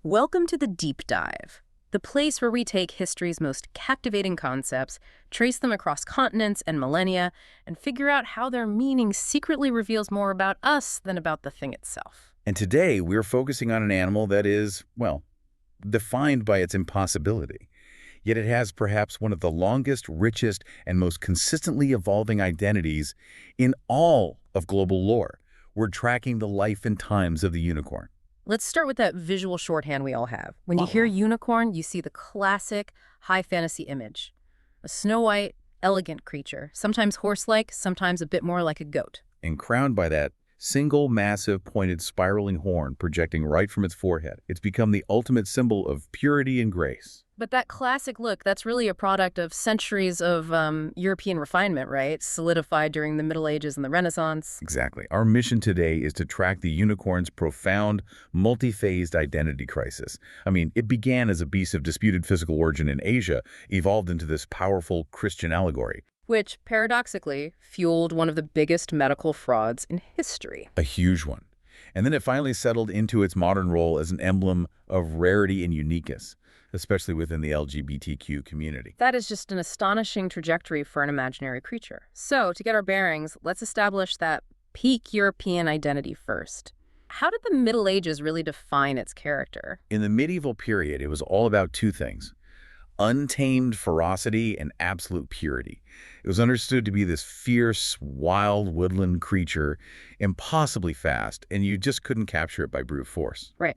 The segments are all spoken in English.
Welcome to the Deep Dive, the place where we take history's most captivating concepts, trace them across continents and millennia, and figure out how their meaning secretly reveals more about us than about the thing itself. And today, we're focusing on an animal that is, well, defined by its impossibility. Yet it has perhaps one of the longest, richest, and most consistently evolving identities in all of global lore. We're tracking the life and times of the unicorn. Let's start with that visual shorthand we all have. When you hear unicorn, you see the classic high fantasy image. A snow-white, elegant creature, sometimes horse-like, sometimes a bit more like a goat. And crowned by that single, massive, pointed, spiraling horn projecting right from its forehead. It's become the ultimate symbol of purity and grace. But that classic look, that's really a product of centuries of European refinement, right? Solidified during the Middle Ages and the Renaissance. Exactly. Our mission today is to track the unicorn's profound, multi-phased identity crisis. It began as a beast of disputed physical origin in Asia, evolved into this powerful Christian allegory. Which, paradoxically, fueled one of the biggest medical frauds in history. A huge one. And then it finally settled into its modern role as an emblem of rarity and uniqueness, especially within the LGBTQ community. That is just an astonishing trajectory for an imaginary creature. So, to get our bearings, let's establish that peak European identity first. How did the Middle Ages really define its character? In the medieval period, it was all about two things: untamed ferocity and absolute purity. It was understood to be this fierce, wild woodland creature, impossibly fast, and you just couldn't capture it by brute force. Right.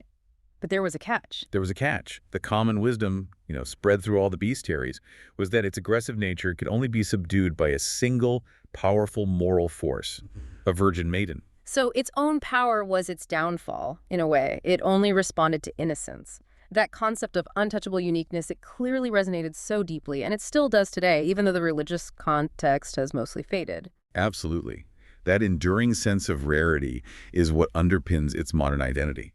But there was a catch. There was a catch. The common wisdom, spread through all the bestiaries, was that its aggressive nature could only be subdued by a single, powerful moral force, a virgin maiden. So its own power was its downfall, in a way. It only responded to innocence. That concept of untouchable uniqueness, it clearly resonated so deeply, and it still does today, even though the religious context has mostly faded. Absolutely. That enduring sense of rarity is what underpins its modern identity.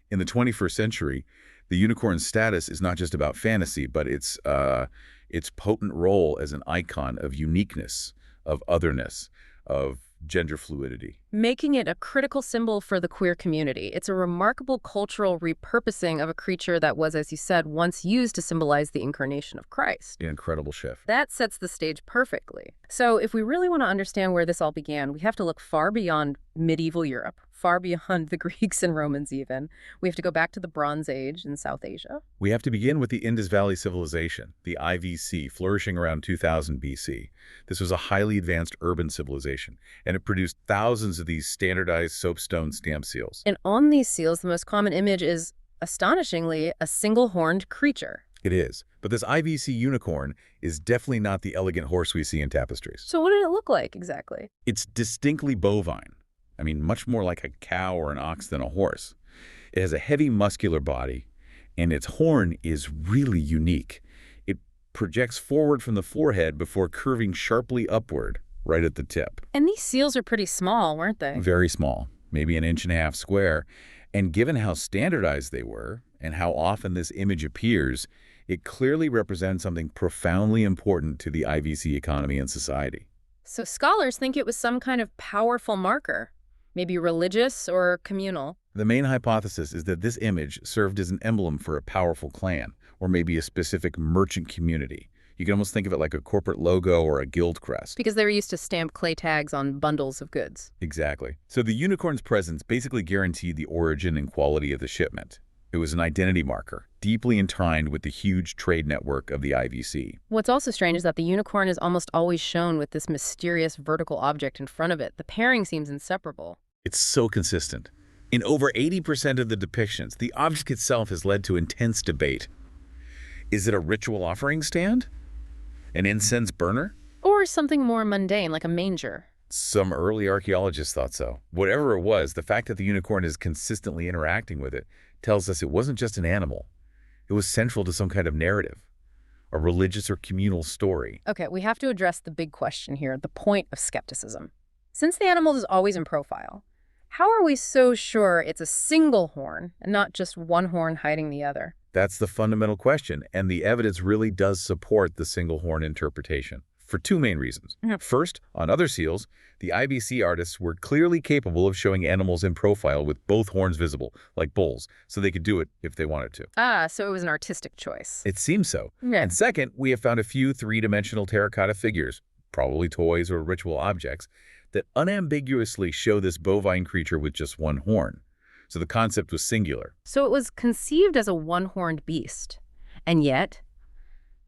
In the 21st century, the unicorn's status is not just about fantasy, but its potent role as an icon of uniqueness, of otherness, of gender fluidity. Making it a critical symbol for the queer community. It's a remarkable cultural repurposing of a creature that was, as you said, once used to symbolize the incarnation of Christ. An incredible shift. That sets the stage perfectly. So if we really want to understand where this all began, we have to look far beyond medieval Europe, far beyond the Greeks and Romans even. We have to go back to the Bronze Age in South Asia. We have to begin with the Indus Valley Civilization, the IVC, flourishing around 2000 BC. This was a highly advanced urban civilization, and it produced thousands of these standardized soapstone stamp seals. And on these seals, the most common image is, astonishingly, a single-horned creature. It is. But this IVC unicorn is definitely not the elegant horse we see in tapestries. So what did it look like exactly? It's distinctly bovine. Much more like a cow or an ox than a horse. It has a heavy muscular body, and its horn is really unique. It projects forward from the forehead before curving sharply upward, right at the tip. And these seals are pretty small, weren't they? Very small, maybe 1.5 inches square. And given how standardized they were, and how often this image appears, it clearly represents something profoundly important to the IVC economy and society. So scholars think it was some kind of powerful marker. Maybe religious or communal. The main hypothesis is that this image served as an emblem for a powerful clan, or maybe a specific merchant community. You can almost think of it like a corporate logo or a guild crest. Because they were used to stamp clay tags on bundles of goods. Exactly. So the unicorn's presence basically guaranteed the origin and quality of the shipment. It was an identity marker, deeply entwined with the huge trade network of the IVC. What's also strange is that the unicorn is almost always shown with this mysterious vertical object in front of it. The pairing seems inseparable. It's so consistent. In over 80% of the depictions, the object itself has led to intense debate. Is it a ritual offering stand? An incense burner? Or something more mundane, like a manger. Some early archaeologists thought so. Whatever it was, the fact that the unicorn is consistently interacting with it tells us it wasn't just an animal. It was central to some kind of narrative, a religious or communal story. Okay, we have to address the big question here, the point of skepticism. Since the animal is always in profile, how are we so sure it's a single horn and not just one horn hiding the other? That's the fundamental question, and the evidence really does support the single horn interpretation. for two main reasons. Mhm. First, on other seals, the IBC artists were clearly capable of showing animals in profile with both horns visible, like bulls, so they could do it if they wanted to. Ah, so it was an artistic choice. It seems so. Yeah. And second, we have found a few three-dimensional terracotta figures, probably toys or ritual objects, that unambiguously show this bovine creature with just one horn. So the concept was singular. So it was conceived as a one-horned beast. And yet,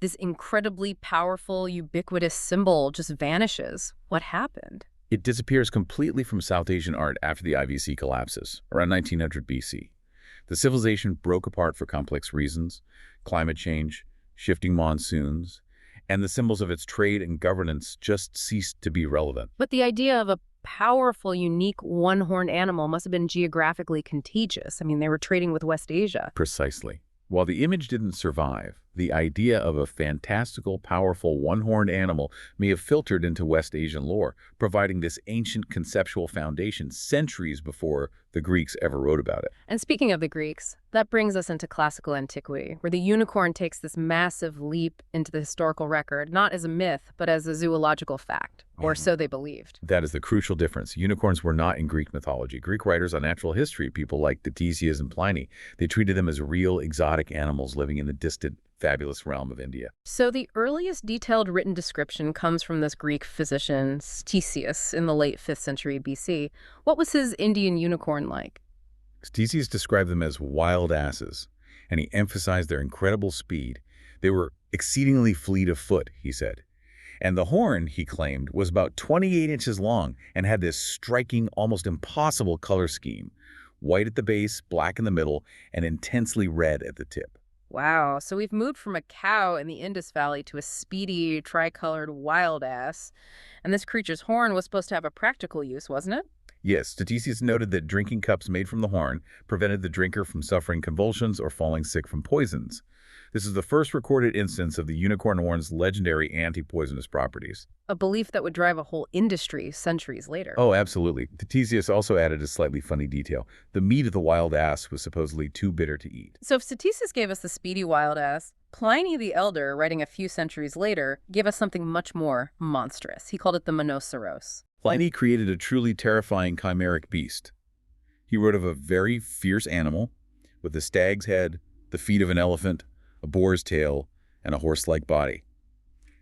this incredibly powerful, ubiquitous symbol just vanishes. What happened? It disappears completely from South Asian art after the IVC collapses, around 1900 BC. The civilization broke apart for complex reasons: climate change, shifting monsoons, and the symbols of its trade and governance just ceased to be relevant. But the idea of a powerful, unique, one-horned animal must have been geographically contagious. I mean, they were trading with West Asia. Precisely. While the image didn't survive, the idea of a fantastical, powerful, one-horned animal may have filtered into West Asian lore, providing this ancient conceptual foundation centuries before the Greeks ever wrote about it. And speaking of the Greeks, that brings us into classical antiquity, where the unicorn takes this massive leap into the historical record, not as a myth, but as a zoological fact, or so they believed. That is the crucial difference. Unicorns were not in Greek mythology. Greek writers on natural history, people like Ctesias and Pliny, they treated them as real exotic animals living in the distant, fabulous realm of India. So the earliest detailed written description comes from this Greek physician, Ctesias, in the late 5th century BC. What was his Indian unicorn like? Ctesias described them as wild asses, and he emphasized their incredible speed. They were exceedingly fleet of foot, he said. And the horn, he claimed, was about 28 inches long and had this striking, almost impossible color scheme: white at the base, black in the middle, and intensely red at the tip. Wow, so we've moved from a cow in the Indus Valley to a speedy, tricolored wild ass. And this creature's horn was supposed to have a practical use, wasn't it? Yes, Ctesias noted that drinking cups made from the horn prevented the drinker from suffering convulsions or falling sick from poisons. This is the first recorded instance of the unicorn horn's legendary anti-poisonous properties. A belief that would drive a whole industry centuries later. Oh, absolutely. Ctesias also added a slightly funny detail. The meat of the wild ass was supposedly too bitter to eat. So if Ctesias gave us the speedy wild ass, Pliny the Elder, writing a few centuries later, gave us something much more monstrous. He called it the monoceros. Pliny created a truly terrifying chimeric beast. He wrote of a very fierce animal with a stag's head, the feet of an elephant, a boar's tail, and a horse-like body.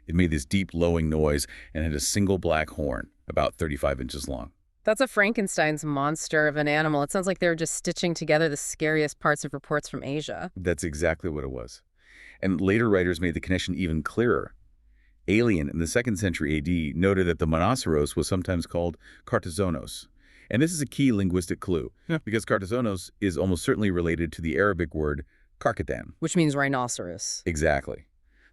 It made this deep lowing noise and had a single black horn, about 35 inches long. That's a Frankenstein's monster of an animal. It sounds like they were just stitching together the scariest parts of reports from Asia. That's exactly what it was. And later writers made the connection even clearer. Alien, in the 2nd century AD, noted that the monoceros was sometimes called Cartazonos. And this is a key linguistic clue, because Cartazonos is almost certainly related to the Arabic word karkatan. Which means rhinoceros. Exactly.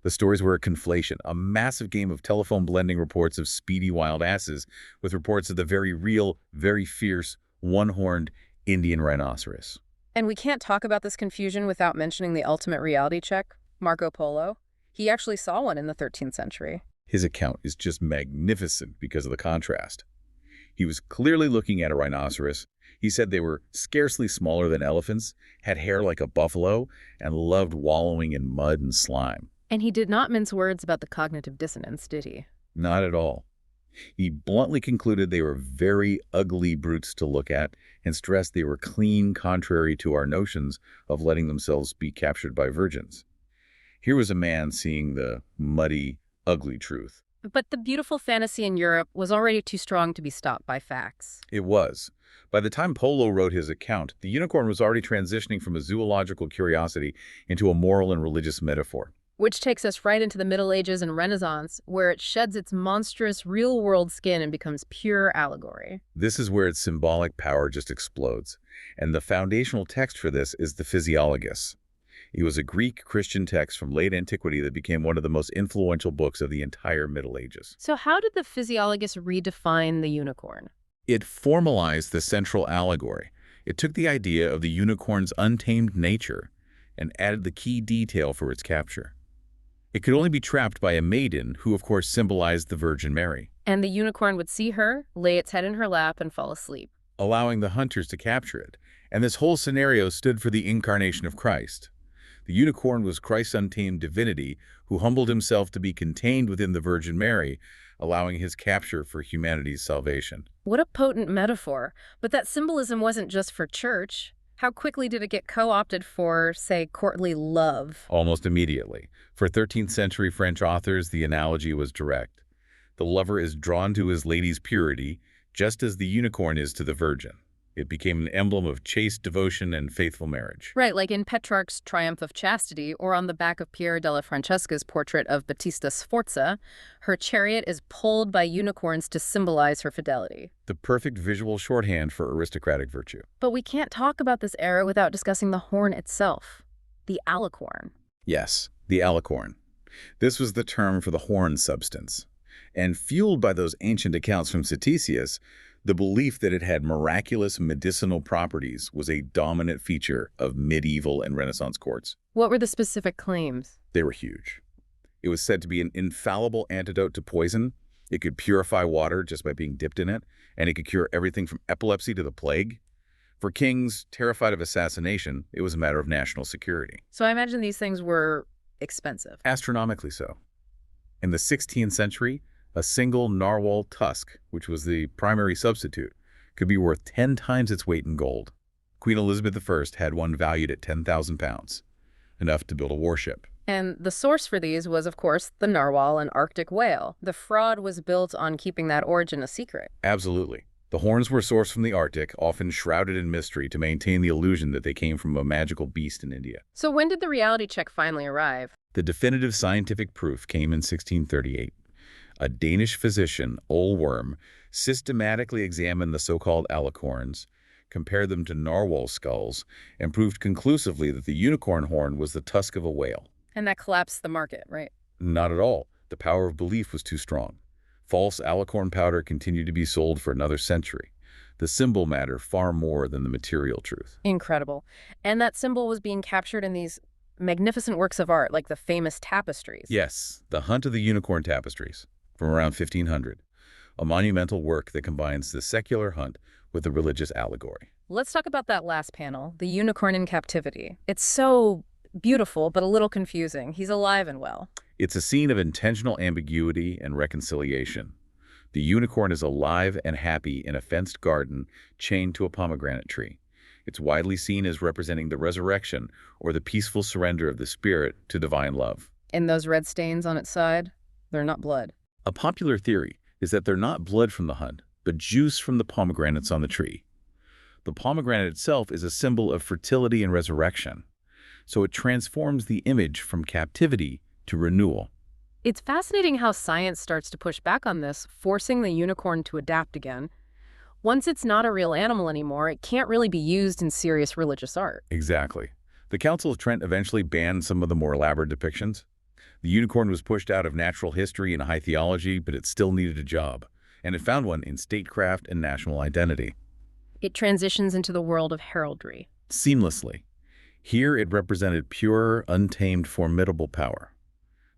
The stories were a conflation, a massive game of telephone blending reports of speedy wild asses with reports of the very real, very fierce, one-horned Indian rhinoceros. And we can't talk about this confusion without mentioning the ultimate reality check, Marco Polo. He actually saw one in the 13th century. His account is just magnificent because of the contrast. He was clearly looking at a rhinoceros. He said they were scarcely smaller than elephants, had hair like a buffalo, and loved wallowing in mud and slime. And he did not mince words about the cognitive dissonance, did he? Not at all. He bluntly concluded they were very ugly brutes to look at and stressed they were clean, contrary to our notions of letting themselves be captured by virgins. Here was a man seeing the muddy, ugly truth. But the beautiful fantasy in Europe was already too strong to be stopped by facts. It was. By the time Polo wrote his account, the unicorn was already transitioning from a zoological curiosity into a moral and religious metaphor. Which takes us right into the Middle Ages and Renaissance, where it sheds its monstrous real-world skin and becomes pure allegory. This is where its symbolic power just explodes. And the foundational text for this is the Physiologus. It was a Greek Christian text from late antiquity that became one of the most influential books of the entire Middle Ages. So how did the Physiologus redefine the unicorn? It formalized the central allegory. It took the idea of the unicorn's untamed nature and added the key detail for its capture. It could only be trapped by a maiden, who of course symbolized the Virgin Mary. And the unicorn would see her, lay its head in her lap, and fall asleep, allowing the hunters to capture it. And this whole scenario stood for the incarnation of Christ. The unicorn was Christ's untamed divinity who humbled himself to be contained within the Virgin Mary, allowing his capture for humanity's salvation. What a potent metaphor. But that symbolism wasn't just for church. How quickly did it get co-opted for, say, courtly love? Almost immediately. For 13th century French authors, the analogy was direct. The lover is drawn to his lady's purity, just as the unicorn is to the virgin. It became an emblem of chaste devotion and faithful marriage. Right, like in Petrarch's Triumph of Chastity, or on the back of Piero della Francesca's portrait of Battista Sforza, her chariot is pulled by unicorns to symbolize her fidelity. The perfect visual shorthand for aristocratic virtue. But we can't talk about this era without discussing the horn itself, the alicorn. Yes, the alicorn. This was the term for the horn substance. And fueled by those ancient accounts from Ctesias, the belief that it had miraculous medicinal properties was a dominant feature of medieval and Renaissance courts. What were the specific claims? They were huge. It was said to be an infallible antidote to poison. It could purify water just by being dipped in it, and it could cure everything from epilepsy to the plague. For kings terrified of assassination, it was a matter of national security. So I imagine these things were expensive. Astronomically so. In the 16th century, a single narwhal tusk, which was the primary substitute, could be worth 10 times its weight in gold. Queen Elizabeth I had one valued at 10,000 pounds, enough to build a warship. And the source for these was, of course, the narwhal, an Arctic whale. The fraud was built on keeping that origin a secret. Absolutely. The horns were sourced from the Arctic, often shrouded in mystery to maintain the illusion that they came from a magical beast in India. So when did the reality check finally arrive? The definitive scientific proof came in 1638. A Danish physician, Ole Worm, systematically examined the so-called alicorns, compared them to narwhal skulls, and proved conclusively that the unicorn horn was the tusk of a whale. And that collapsed the market, right? Not at all. The power of belief was too strong. False alicorn powder continued to be sold for another century. The symbol mattered far more than the material truth. Incredible. And that symbol was being captured in these magnificent works of art, like the famous tapestries. Yes, the Hunt of the Unicorn tapestries, from around 1500, a monumental work that combines the secular hunt with the religious allegory. Let's talk about that last panel, the unicorn in captivity. It's so beautiful, but a little confusing. He's alive and well. It's a scene of intentional ambiguity and reconciliation. The unicorn is alive and happy in a fenced garden chained to a pomegranate tree. It's widely seen as representing the resurrection or the peaceful surrender of the spirit to divine love. And those red stains on its side, they're not blood. A popular theory is that they're not blood from the hunt, but juice from the pomegranates on the tree. The pomegranate itself is a symbol of fertility and resurrection, so it transforms the image from captivity to renewal. It's fascinating how science starts to push back on this, forcing the unicorn to adapt again. Once it's not a real animal anymore, it can't really be used in serious religious art. Exactly. The Council of Trent eventually banned some of the more elaborate depictions. The unicorn was pushed out of natural history and high theology, but it still needed a job, and it found one in statecraft and national identity. It transitions into the world of heraldry. Seamlessly. Here it represented pure, untamed, formidable power.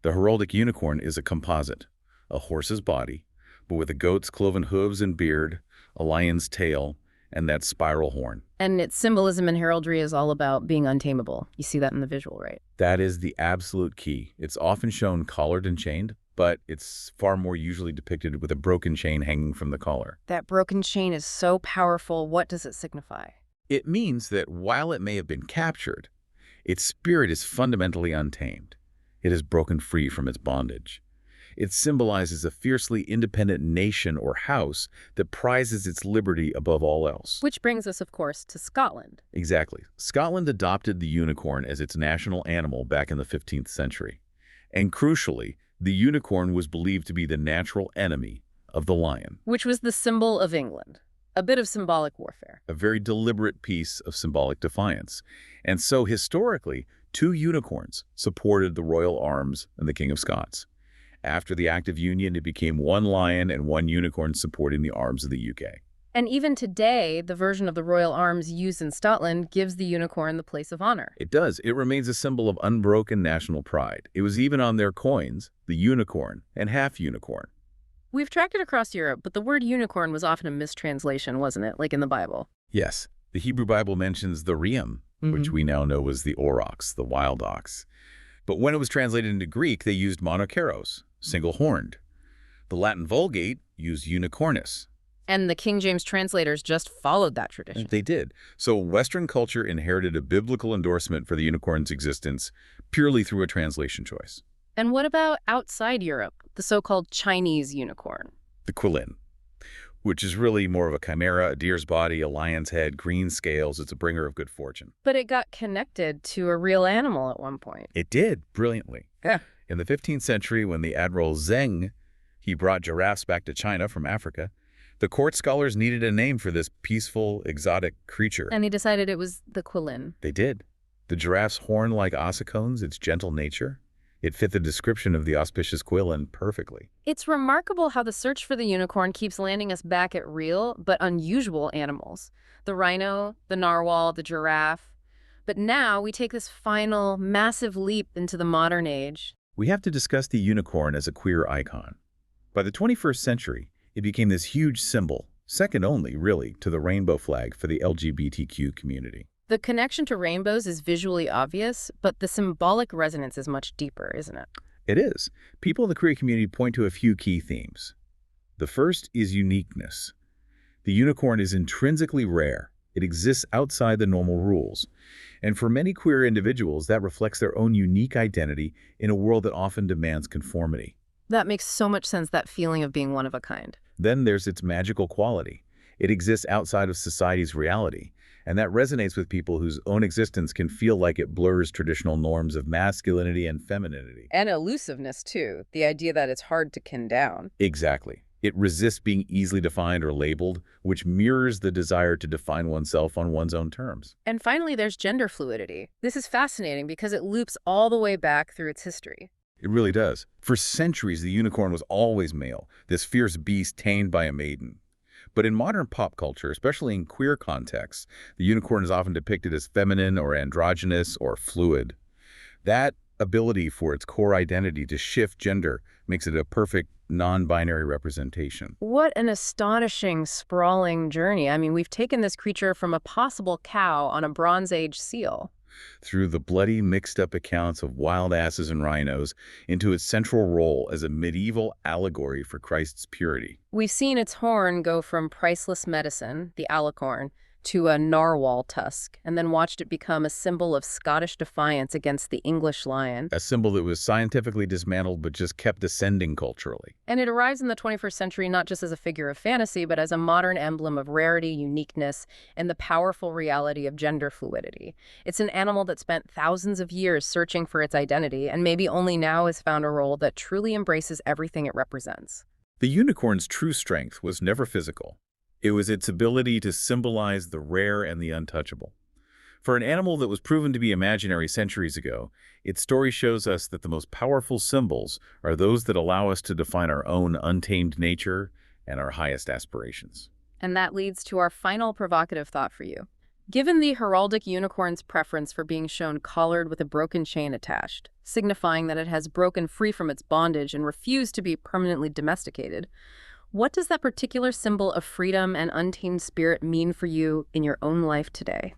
The heraldic unicorn is a composite, a horse's body, but with a goat's cloven hooves and beard, a lion's tail, and that spiral horn. And its symbolism in heraldry is all about being untamable. You see that in the visual, right? That is the absolute key. It's often shown collared and chained, but it's far more usually depicted with a broken chain hanging from the collar. That broken chain is so powerful. What does it signify? It means that while it may have been captured, its spirit is fundamentally untamed. It has broken free from its bondage. It symbolizes a fiercely independent nation or house that prizes its liberty above all else. Which brings us, of course, to Scotland. Exactly. Scotland adopted the unicorn as its national animal back in the 15th century. And crucially, the unicorn was believed to be the natural enemy of the lion. Which was the symbol of England. A bit of symbolic warfare. A very deliberate piece of symbolic defiance. And so, historically, 2 unicorns supported the royal arms and the King of Scots. After the Act of Union, it became 1 lion and 1 unicorn supporting the arms of the UK. And even today, the version of the royal arms used in Scotland gives the unicorn the place of honor. It does. It remains a symbol of unbroken national pride. It was even on their coins, the unicorn and half unicorn. We've tracked it across Europe, but the word unicorn was often a mistranslation, wasn't it, like in the Bible? Yes. The Hebrew Bible mentions the Reem, which we now know was the aurochs, the wild ox. But when it was translated into Greek, they used monoceros, single-horned. The Latin Vulgate used unicornus. And the King James translators just followed that tradition. They did. So Western culture inherited a biblical endorsement for the unicorn's existence purely through a translation choice. And what about outside Europe, the so-called Chinese unicorn? The quillin, which is really more of a chimera, a deer's body, a lion's head, green scales. It's a bringer of good fortune. But it got connected to a real animal at one point. It did, brilliantly. Yeah. In the 15th century, when the Admiral Zheng, he brought giraffes back to China from Africa, the court scholars needed a name for this peaceful, exotic creature. And they decided it was the quillin. They did. The giraffe's horn-like ossicones, its gentle nature, it fit the description of the auspicious quillin perfectly. It's remarkable how the search for the unicorn keeps landing us back at real but unusual animals. The rhino, the narwhal, the giraffe. But now we take this final, massive leap into the modern age. We have to discuss the unicorn as a queer icon. By the 21st century, it became this huge symbol, second only, really, to the rainbow flag for the LGBTQ community. The connection to rainbows is visually obvious, but the symbolic resonance is much deeper, isn't it? It is. People in the queer community point to a few key themes. The first is uniqueness. The unicorn is intrinsically rare. It exists outside the normal rules. And for many queer individuals, that reflects their own unique identity in a world that often demands conformity. That makes so much sense, that feeling of being one of a kind. Then there's its magical quality. It exists outside of society's reality, and that resonates with people whose own existence can feel like it blurs traditional norms of masculinity and femininity. And elusiveness, too. The idea that it's hard to pin down. Exactly. It resists being easily defined or labeled, which mirrors the desire to define oneself on one's own terms. And finally, there's gender fluidity. This is fascinating because it loops all the way back through its history. It really does. For centuries, the unicorn was always male, this fierce beast tamed by a maiden. But in modern pop culture, especially in queer contexts, the unicorn is often depicted as feminine or androgynous or fluid. That ability for its core identity to shift gender makes it a perfect non-binary representation. What an astonishing, sprawling journey. I mean, we've taken this creature from a possible cow on a Bronze Age seal, through the bloody, mixed-up accounts of wild asses and rhinos, into its central role as a medieval allegory for Christ's purity. We've seen its horn go from priceless medicine, the alicorn, to a narwhal tusk, and then watched it become a symbol of Scottish defiance against the English lion. A symbol that was scientifically dismantled but just kept ascending culturally. And it arrives in the 21st century not just as a figure of fantasy, but as a modern emblem of rarity, uniqueness, and the powerful reality of gender fluidity. It's an animal that spent thousands of years searching for its identity, and maybe only now has found a role that truly embraces everything it represents. The unicorn's true strength was never physical. It was its ability to symbolize the rare and the untouchable. For an animal that was proven to be imaginary centuries ago, its story shows us that the most powerful symbols are those that allow us to define our own untamed nature and our highest aspirations. And that leads to our final provocative thought for you. Given the heraldic unicorn's preference for being shown collared with a broken chain attached, signifying that it has broken free from its bondage and refused to be permanently domesticated, what does that particular symbol of freedom and untamed spirit mean for you in your own life today?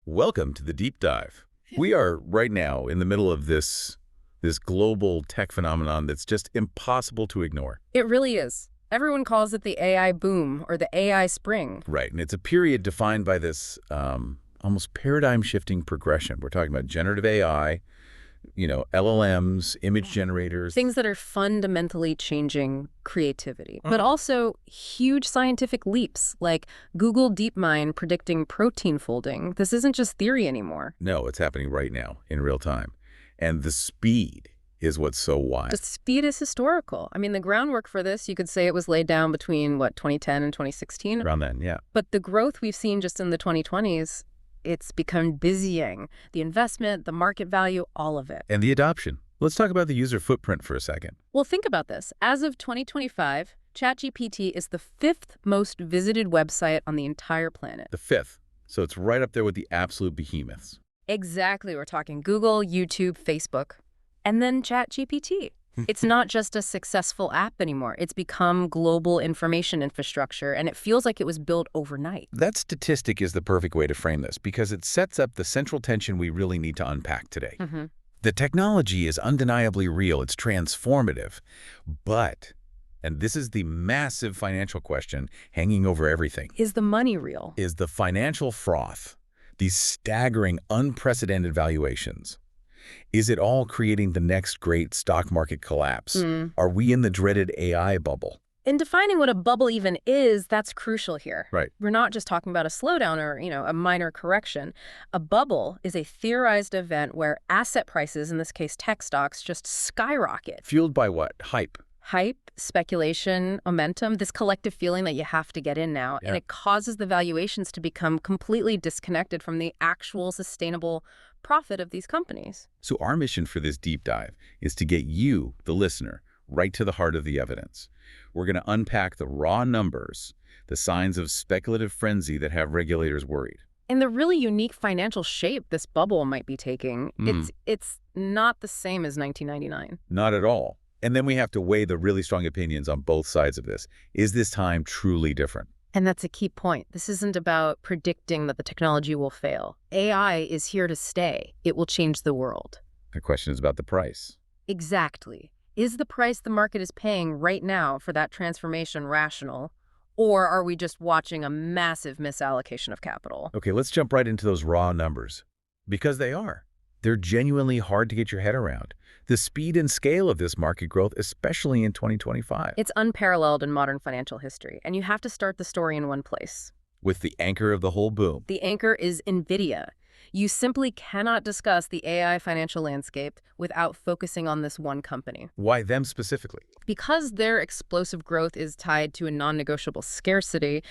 Welcome to the Deep Dive. We are right now in the middle of this global tech phenomenon that's just impossible to ignore. It really is. Everyone calls it the AI boom or the AI spring. Right, and it's a period defined by this almost paradigm-shifting progression. We're talking about generative AI, LLMs, image generators. Things that are fundamentally changing creativity, but also huge scientific leaps, like Google DeepMind predicting protein folding. This isn't just theory anymore. No, it's happening right now in real time. And the speed is what's so wild. The speed is historical. I mean, the groundwork for this, you could say it was laid down between, 2010 and 2016? Around then, yeah. But the growth we've seen just in the 2020s, it's become dizzying. The investment, the market value, all of it. And the adoption. Let's talk about the user footprint for a second. Well, think about this. As of 2025, ChatGPT is the fifth most visited website on the entire planet. The fifth. So it's right up there with the absolute behemoths. Exactly. We're talking Google, YouTube, Facebook, and then ChatGPT. It's not just a successful app anymore. It's become global information infrastructure, and it feels like it was built overnight. That statistic is the perfect way to frame this because it sets up the central tension we really need to unpack today. The technology is undeniably real. It's transformative. But, and this is the massive financial question hanging over everything, Is the money real? is the financial froth, these staggering, unprecedented valuations. Is it all creating the next great stock market collapse? Are we in the dreaded AI bubble? In defining what a bubble even is, that's crucial here. Right. We're not just talking about a slowdown or, a minor correction. A bubble is a theorized event where asset prices, in this case tech stocks, just skyrocket. Fueled by what? Hype. Hype, speculation, momentum, this collective feeling that you have to get in now. Yeah. And it causes the valuations to become completely disconnected from the actual sustainable profit of these companies. So our mission for this deep dive is to get you, the listener, right to the heart of the evidence. We're going to unpack the raw numbers, the signs of speculative frenzy that have regulators worried. And the really unique financial shape this bubble might be taking, it's not the same as 1999. Not at all. And then we have to weigh the really strong opinions on both sides of this. Is this time truly different? And that's a key point. This isn't about predicting that the technology will fail. AI is here to stay. It will change the world. The question is about the price. Exactly. Is the price the market is paying right now for that transformation rational? Or are we just watching a massive misallocation of capital? Okay, let's jump right into those raw numbers. Because they are. They're genuinely hard to get your head around. The speed and scale of this market growth, especially in 2025. It's unparalleled in modern financial history, and you have to start the story in one place. With the anchor of the whole boom. The anchor is NVIDIA. You simply cannot discuss the AI financial landscape without focusing on this one company. Why them specifically? Because their explosive growth is tied to a non-negotiable scarcity,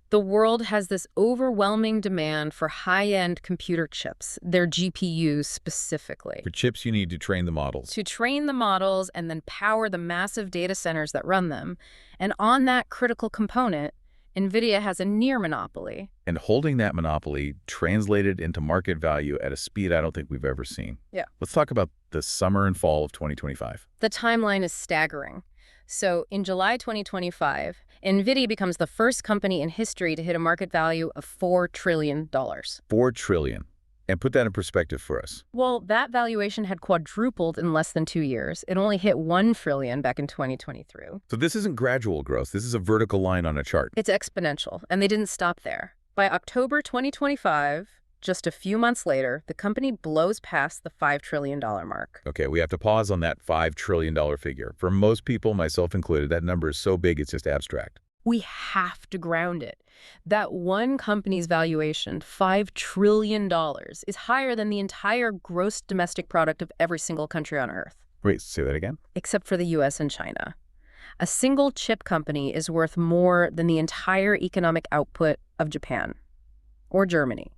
the world has this overwhelming demand for high-end computer chips, their GPUs specifically. For chips you need to train the models. To train the models and then power the massive data centers that run them. And on that critical component, NVIDIA has a near monopoly. And holding that monopoly translated into market value at a speed I don't think we've ever seen. Yeah. Let's talk about the summer and fall of 2025. The timeline is staggering. So in July 2025, NVIDIA becomes the first company in history to hit a market value of $4 trillion. $4 trillion. And put that in perspective for us. Well, that valuation had quadrupled in less than 2 years. It only hit $1 trillion back in 2023. So this isn't gradual growth. This is a vertical line on a chart. It's exponential, and they didn't stop there. By October 2025, just a few months later, the company blows past the $5 trillion mark. Okay, we have to pause on that $5 trillion figure. For most people, myself included, that number is so big it's just abstract. We have to ground it. That one company's valuation, $5 trillion, is higher than the entire gross domestic product of every single country on Earth. Wait, say that again? Except for the US and China. A single chip company is worth more than the entire economic output of Japan, or Germany,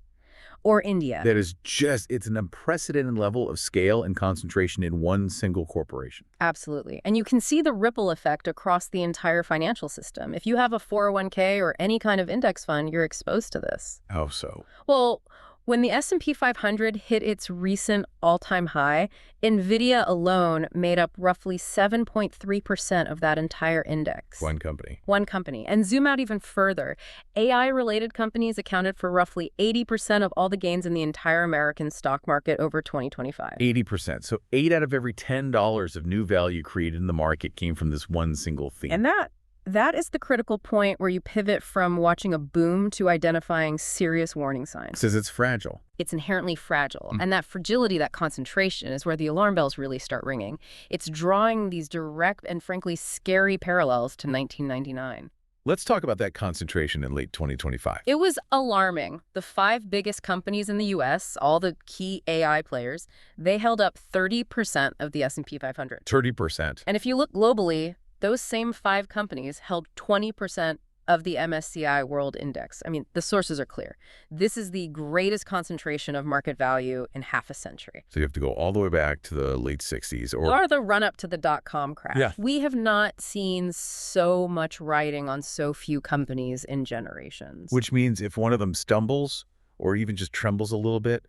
or India. That is just, it's an unprecedented level of scale and concentration in one single corporation. Absolutely. And you can see the ripple effect across the entire financial system. If you have a 401k or any kind of index fund, you're exposed to this. How so? Well, when the S&P 500 hit its recent all-time high, NVIDIA alone made up roughly 7.3% of that entire index. One company. One company. And zoom out even further. AI-related companies accounted for roughly 80% of all the gains in the entire American stock market over 2025. 80%. So 8 out of every $10 of new value created in the market came from this one single theme. And that is the critical point where you pivot from watching a boom to identifying serious warning signs. Says it's fragile. It's inherently fragile. And that fragility, that concentration, is where the alarm bells really start ringing. It's drawing these direct and frankly scary parallels to 1999. Let's talk about that concentration in late 2025. It was alarming. The 5 biggest companies in the U.S., all the key AI players, they held up 30% of the S&P 500. 30%. And if you look globally, those same 5 companies held 20% of the MSCI World Index. I mean, the sources are clear. This is the greatest concentration of market value in half a century. So you have to go all the way back to the late 60s or The run-up to the dot-com crash. Yeah. We have not seen so much riding on so few companies in generations. which means if one of them stumbles or even just trembles a little bit,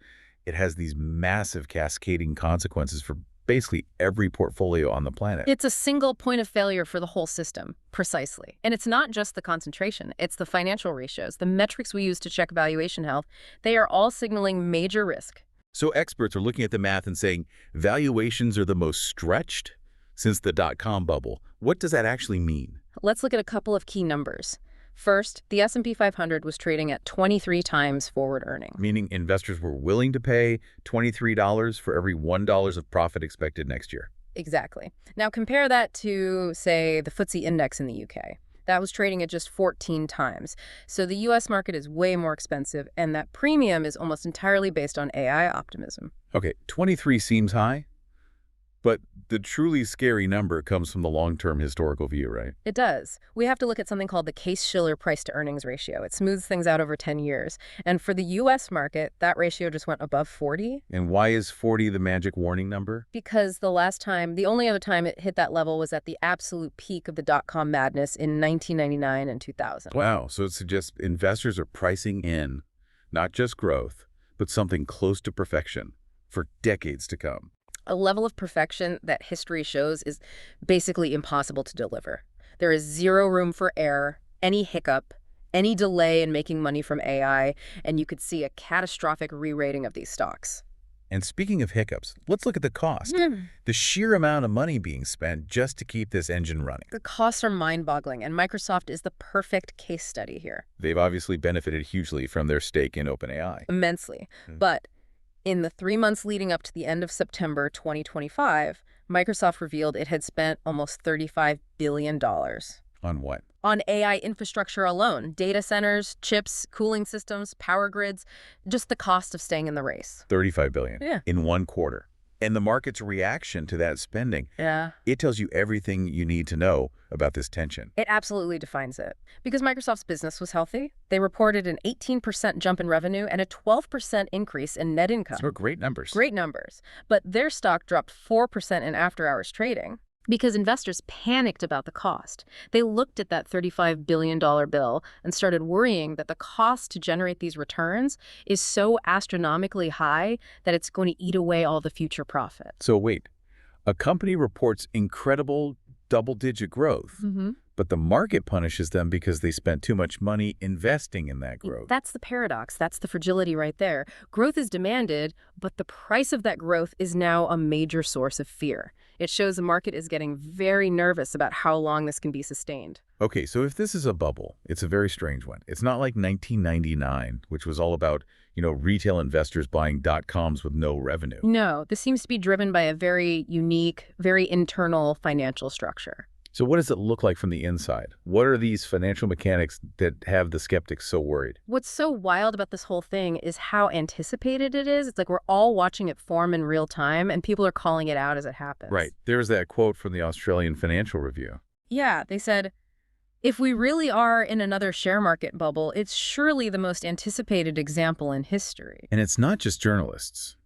it has these massive cascading consequences for basically every portfolio on the planet. It's a single point of failure for the whole system, precisely. And it's not just the concentration, it's the financial ratios, the metrics we use to check valuation health. They are all signaling major risk. So experts are looking at the math and saying valuations are the most stretched since the dot-com bubble. What does that actually mean? Let's look at a couple of key numbers. First, the S&P 500 was trading at 23 times forward earnings. Meaning investors were willing to pay $23 for every $1 of profit expected next year. Exactly. Now compare that to, say, the FTSE index in the UK. That was trading at just 14 times. So the US market is way more expensive, and that premium is almost entirely based on AI optimism. Okay, 23 seems high, but the truly scary number comes from the long-term historical view, right? It does. We have to look at something called the Case-Shiller price-to-earnings ratio. It smooths things out over 10 years. And for the US market, that ratio just went above 40. And why is 40 the magic warning number? Because the only other time it hit that level was at the absolute peak of the dot-com madness in 1999 and 2000. Wow, so it suggests investors are pricing in not just growth, but something close to perfection for decades to come. A level of perfection that history shows is basically impossible to deliver. There is zero room for error, any hiccup, any delay in making money from AI, and you could see a catastrophic re-rating of these stocks. And speaking of hiccups, let's look at the cost. The sheer amount of money being spent just to keep this engine running. The costs are mind-boggling, and Microsoft is the perfect case study here. They've obviously benefited hugely from their stake in OpenAI. Immensely. But in the 3 months leading up to the end of September 2025, Microsoft revealed it had spent almost $35 billion. On what? On AI infrastructure alone. Data centers, chips, cooling systems, power grids, just the cost of staying in the race. $35 billion Yeah. in 1 quarter. And the market's reaction to that spending, Yeah. it tells you everything you need to know about this tension. It absolutely defines it. Because Microsoft's business was healthy, they reported an 18% jump in revenue and a 12% increase in net income. So great numbers. Great numbers. But their stock dropped 4% in after-hours trading because investors panicked about the cost. They looked at that $35 billion bill and started worrying that the cost to generate these returns is so astronomically high that it's going to eat away all the future profit. So wait, a company reports incredible double-digit growth, but the market punishes them because they spent too much money investing in that growth. That's the paradox. That's the fragility right there. Growth is demanded, but the price of that growth is now a major source of fear. It shows the market is getting very nervous about how long this can be sustained. Okay, so if this is a bubble, it's a very strange one. It's not like 1999, which was all about, retail investors buying dot-coms with no revenue. No, this seems to be driven by a very unique, very internal financial structure. So what does it look like from the inside? What are these financial mechanics that have the skeptics so worried? What's so wild about this whole thing is how anticipated it is. It's like we're all watching it form in real time, and people are calling it out as it happens. Right. There's that quote from the Australian Financial Review. Yeah, they said, if we really are in another share market bubble, it's surely the most anticipated example in history. And it's not just journalists.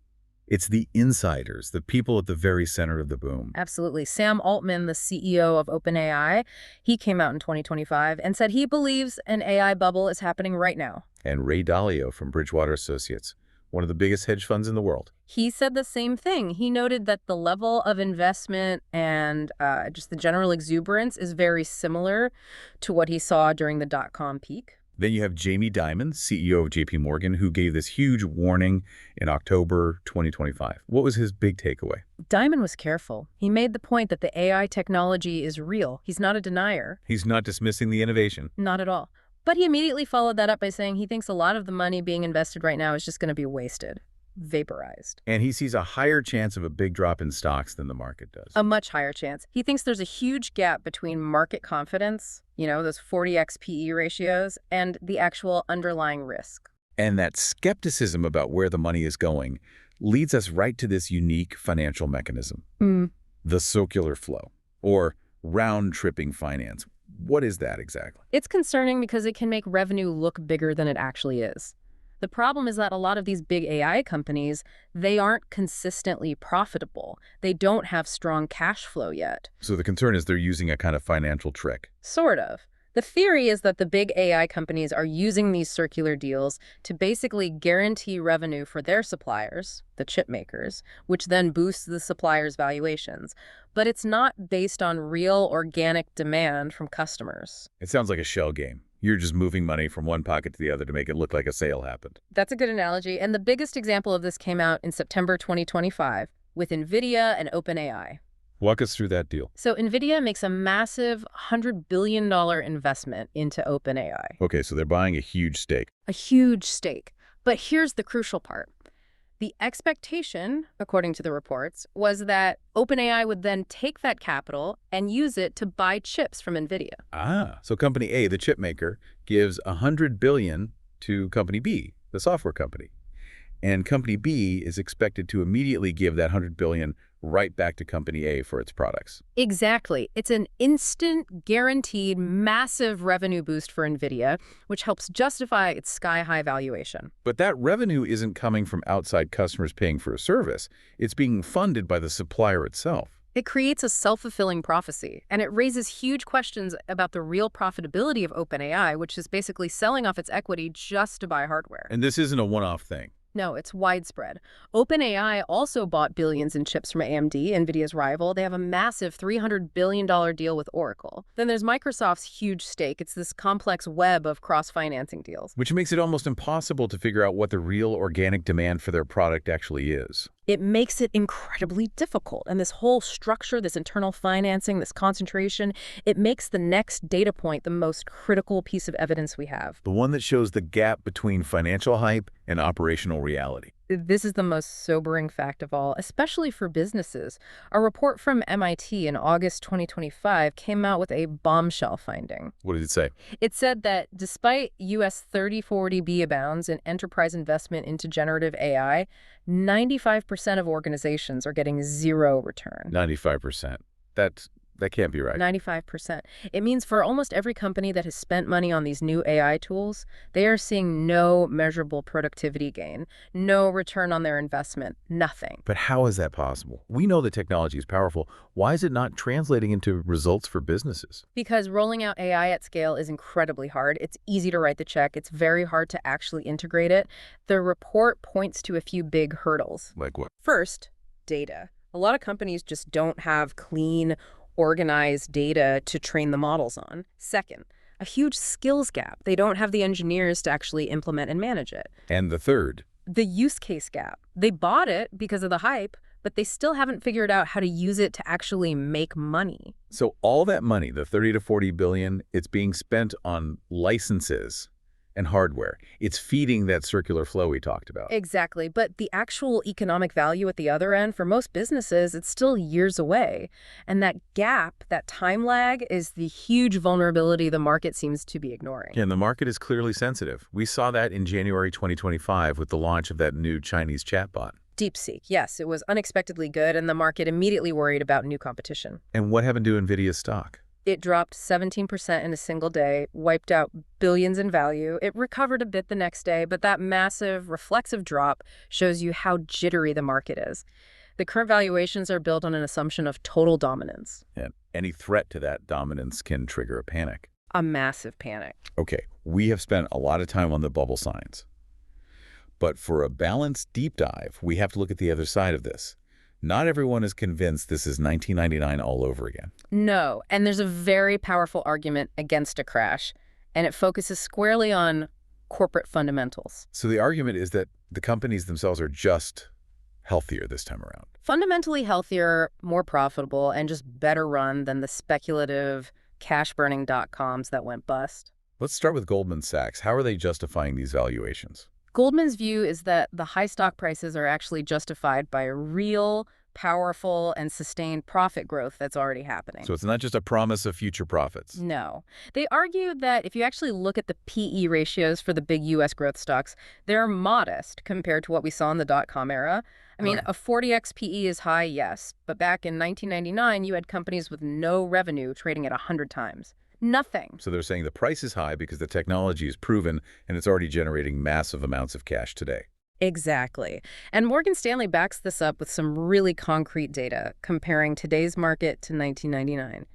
It's the insiders, the people at the very center of the boom. Absolutely. Sam Altman, the CEO of OpenAI, he came out in 2025 and said he believes an AI bubble is happening right now. And Ray Dalio from Bridgewater Associates, one of the biggest hedge funds in the world. He said the same thing. He noted that the level of investment and just the general exuberance is very similar to what he saw during the dot-com peak. Then you have Jamie Dimon, CEO of JP Morgan, who gave this huge warning in October 2025. What was his big takeaway? Dimon was careful. He made the point that the AI technology is real. He's not a denier. He's not dismissing the innovation. Not at all. But he immediately followed that up by saying he thinks a lot of the money being invested right now is just going to be wasted, vaporized. And he sees a higher chance of a big drop in stocks than the market does. A much higher chance. He thinks there's a huge gap between market confidence, those 40x PE ratios, and the actual underlying risk. And that skepticism about where the money is going leads us right to this unique financial mechanism, the circular flow, or round-tripping finance. What is that exactly? It's concerning because it can make revenue look bigger than it actually is. The problem is that a lot of these big AI companies, they aren't consistently profitable. They don't have strong cash flow yet. So the concern is they're using a kind of financial trick. Sort of. The theory is that the big AI companies are using these circular deals to basically guarantee revenue for their suppliers, the chip makers, which then boosts the suppliers' valuations. But it's not based on real organic demand from customers. It sounds like a shell game. You're just moving money from one pocket to the other to make it look like a sale happened. That's a good analogy, and the biggest example of this came out in September 2025 with NVIDIA and OpenAI. Walk us through that deal. So NVIDIA makes a massive $100 billion investment into OpenAI. Okay, so they're buying a huge stake. A huge stake. But here's the crucial part. The expectation, according to the reports, was that OpenAI would then take that capital and use it to buy chips from NVIDIA. Ah, so company A, the chip maker, gives $100 billion to company B, the software company. And company B is expected to immediately give that $100 billion right back to company A for its products. Exactly. It's an instant, guaranteed, massive revenue boost for NVIDIA, which helps justify its sky-high valuation. But that revenue isn't coming from outside customers paying for a service. It's being funded by the supplier itself. It creates a self-fulfilling prophecy, and it raises huge questions about the real profitability of OpenAI, which is basically selling off its equity just to buy hardware. And this isn't a one-off thing. No, it's widespread. OpenAI also bought billions in chips from AMD, NVIDIA's rival. They have a massive $300 billion deal with Oracle. Then there's Microsoft's huge stake. It's this complex web of cross-financing deals. Which makes it almost impossible to figure out what the real organic demand for their product actually is. It makes it incredibly difficult. And this whole structure, this internal financing, this concentration, it makes the next data point the most critical piece of evidence we have. The one that shows the gap between financial hype and operational reality. This is the most sobering fact of all, especially for businesses. A report from MIT in August 2025 came out with a bombshell finding. What did it say? It said that despite U.S. 3040B abounds in enterprise investment into generative AI, 95% of organizations are getting zero return. 95%. That can't be right. 95%. It means for almost every company that has spent money on these new AI tools, they are seeing no measurable productivity gain, no return on their investment, nothing. But how is that possible? We know the technology is powerful. Why is it not translating into results for businesses? Because rolling out AI at scale is incredibly hard. It's easy to write the check. It's very hard to actually integrate it. The report points to a few big hurdles. Like what? First, data. A lot of companies just don't have clean, organized data to train the models on. Second, a huge skills gap. They don't have the engineers to actually implement and manage it. And the third? The use case gap. They bought it because of the hype, but they still haven't figured out how to use it to actually make money. So all that money, the 30 to 40 billion, it's being spent on licenses and hardware. It's feeding that circular flow we talked about. Exactly. But the actual economic value at the other end, for most businesses, it's still years away. And that gap, that time lag, is the huge vulnerability the market seems to be ignoring. And the market is clearly sensitive. We saw that in January 2025 with the launch of that new Chinese chatbot. DeepSeek, yes, it was unexpectedly good, and the market immediately worried about new competition. And what happened to NVIDIA's stock? It dropped 17% in a single day, wiped out billions in value. It recovered a bit the next day, but that massive, reflexive drop shows you how jittery the market is. The current valuations are built on an assumption of total dominance. And any threat to that dominance can trigger a panic. A massive panic. Okay, we have spent a lot of time on the bubble signs. But for a balanced deep dive, we have to look at the other side of this. Not everyone is convinced this is 1999 all over again. No, and there's a very powerful argument against a crash, and it focuses squarely on corporate fundamentals. So the argument is that the companies themselves are just healthier this time around. Fundamentally healthier, more profitable, and just better run than the speculative, cash-burning .coms that went bust. Let's start with Goldman Sachs. How are they justifying these valuations? Goldman's view is that the high stock prices are actually justified by real, powerful, and sustained profit growth that's already happening. So it's not just a promise of future profits. No. They argue that if you actually look at the PE ratios for the big U.S. growth stocks, they're modest compared to what we saw in the dot-com era. I mean, a 40x PE is high, yes, but back in 1999, you had companies with no revenue trading at 100 times. Nothing. So they're saying the price is high because the technology is proven and it's already generating massive amounts of cash today. Exactly. And Morgan Stanley backs this up with some really concrete data comparing today's market to 1999.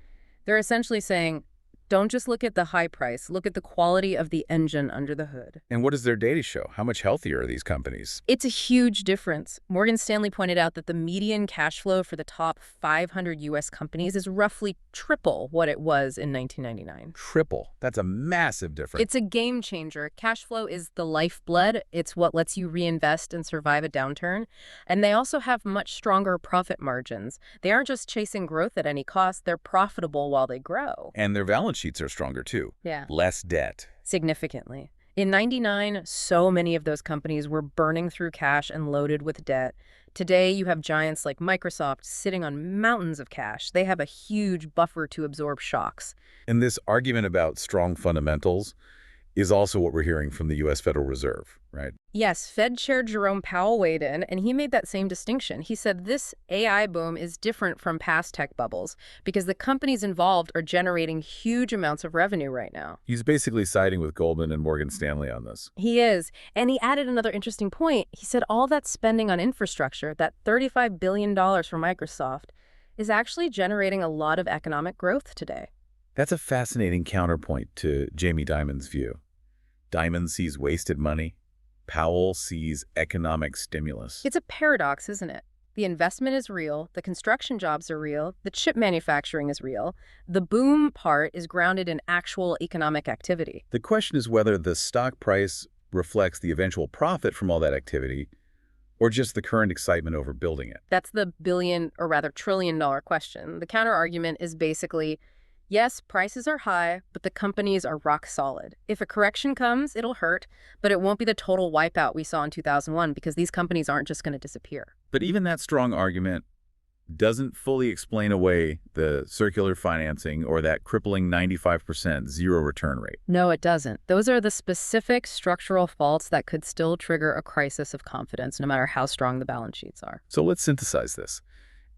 They're essentially saying, don't just look at the high price, look at the quality of the engine under the hood. And what does their data show? How much healthier are these companies? It's a huge difference. Morgan Stanley pointed out that the median cash flow for the top 500 U.S. companies is roughly triple what it was in 1999. Triple. That's a massive difference. It's a game changer. Cash flow is the lifeblood. It's what lets you reinvest and survive a downturn. And they also have much stronger profit margins. They aren't just chasing growth at any cost. They're profitable while they grow. And their balance sheets are stronger too. Yeah. Less debt. Significantly. In 99, so many of those companies were burning through cash and loaded with debt. Today, you have giants like Microsoft sitting on mountains of cash. They have a huge buffer to absorb shocks. And this argument about strong fundamentals is also what we're hearing from the U.S. Federal Reserve, right? Yes, Fed Chair Jerome Powell weighed in, and he made that same distinction. He said this AI boom is different from past tech bubbles because the companies involved are generating huge amounts of revenue right now. He's basically siding with Goldman and Morgan Stanley on this. He is. And he added another interesting point. He said all that spending on infrastructure, that $35 billion for Microsoft, is actually generating a lot of economic growth today. That's a fascinating counterpoint to Jamie Dimon's view. Dimon sees wasted money. Powell sees economic stimulus. It's a paradox, isn't it? The investment is real, the construction jobs are real, the chip manufacturing is real. The boom part is grounded in actual economic activity. The question is whether the stock price reflects the eventual profit from all that activity or just the current excitement over building it. That's the billion, or rather trillion-dollar question. The counter-argument is basically, yes, prices are high, but the companies are rock solid. If a correction comes, it'll hurt, but it won't be the total wipeout we saw in 2001 because these companies aren't just going to disappear. But even that strong argument doesn't fully explain away the circular financing or that crippling 95% zero return rate. No, it doesn't. Those are the specific structural faults that could still trigger a crisis of confidence, no matter how strong the balance sheets are. So let's synthesize this.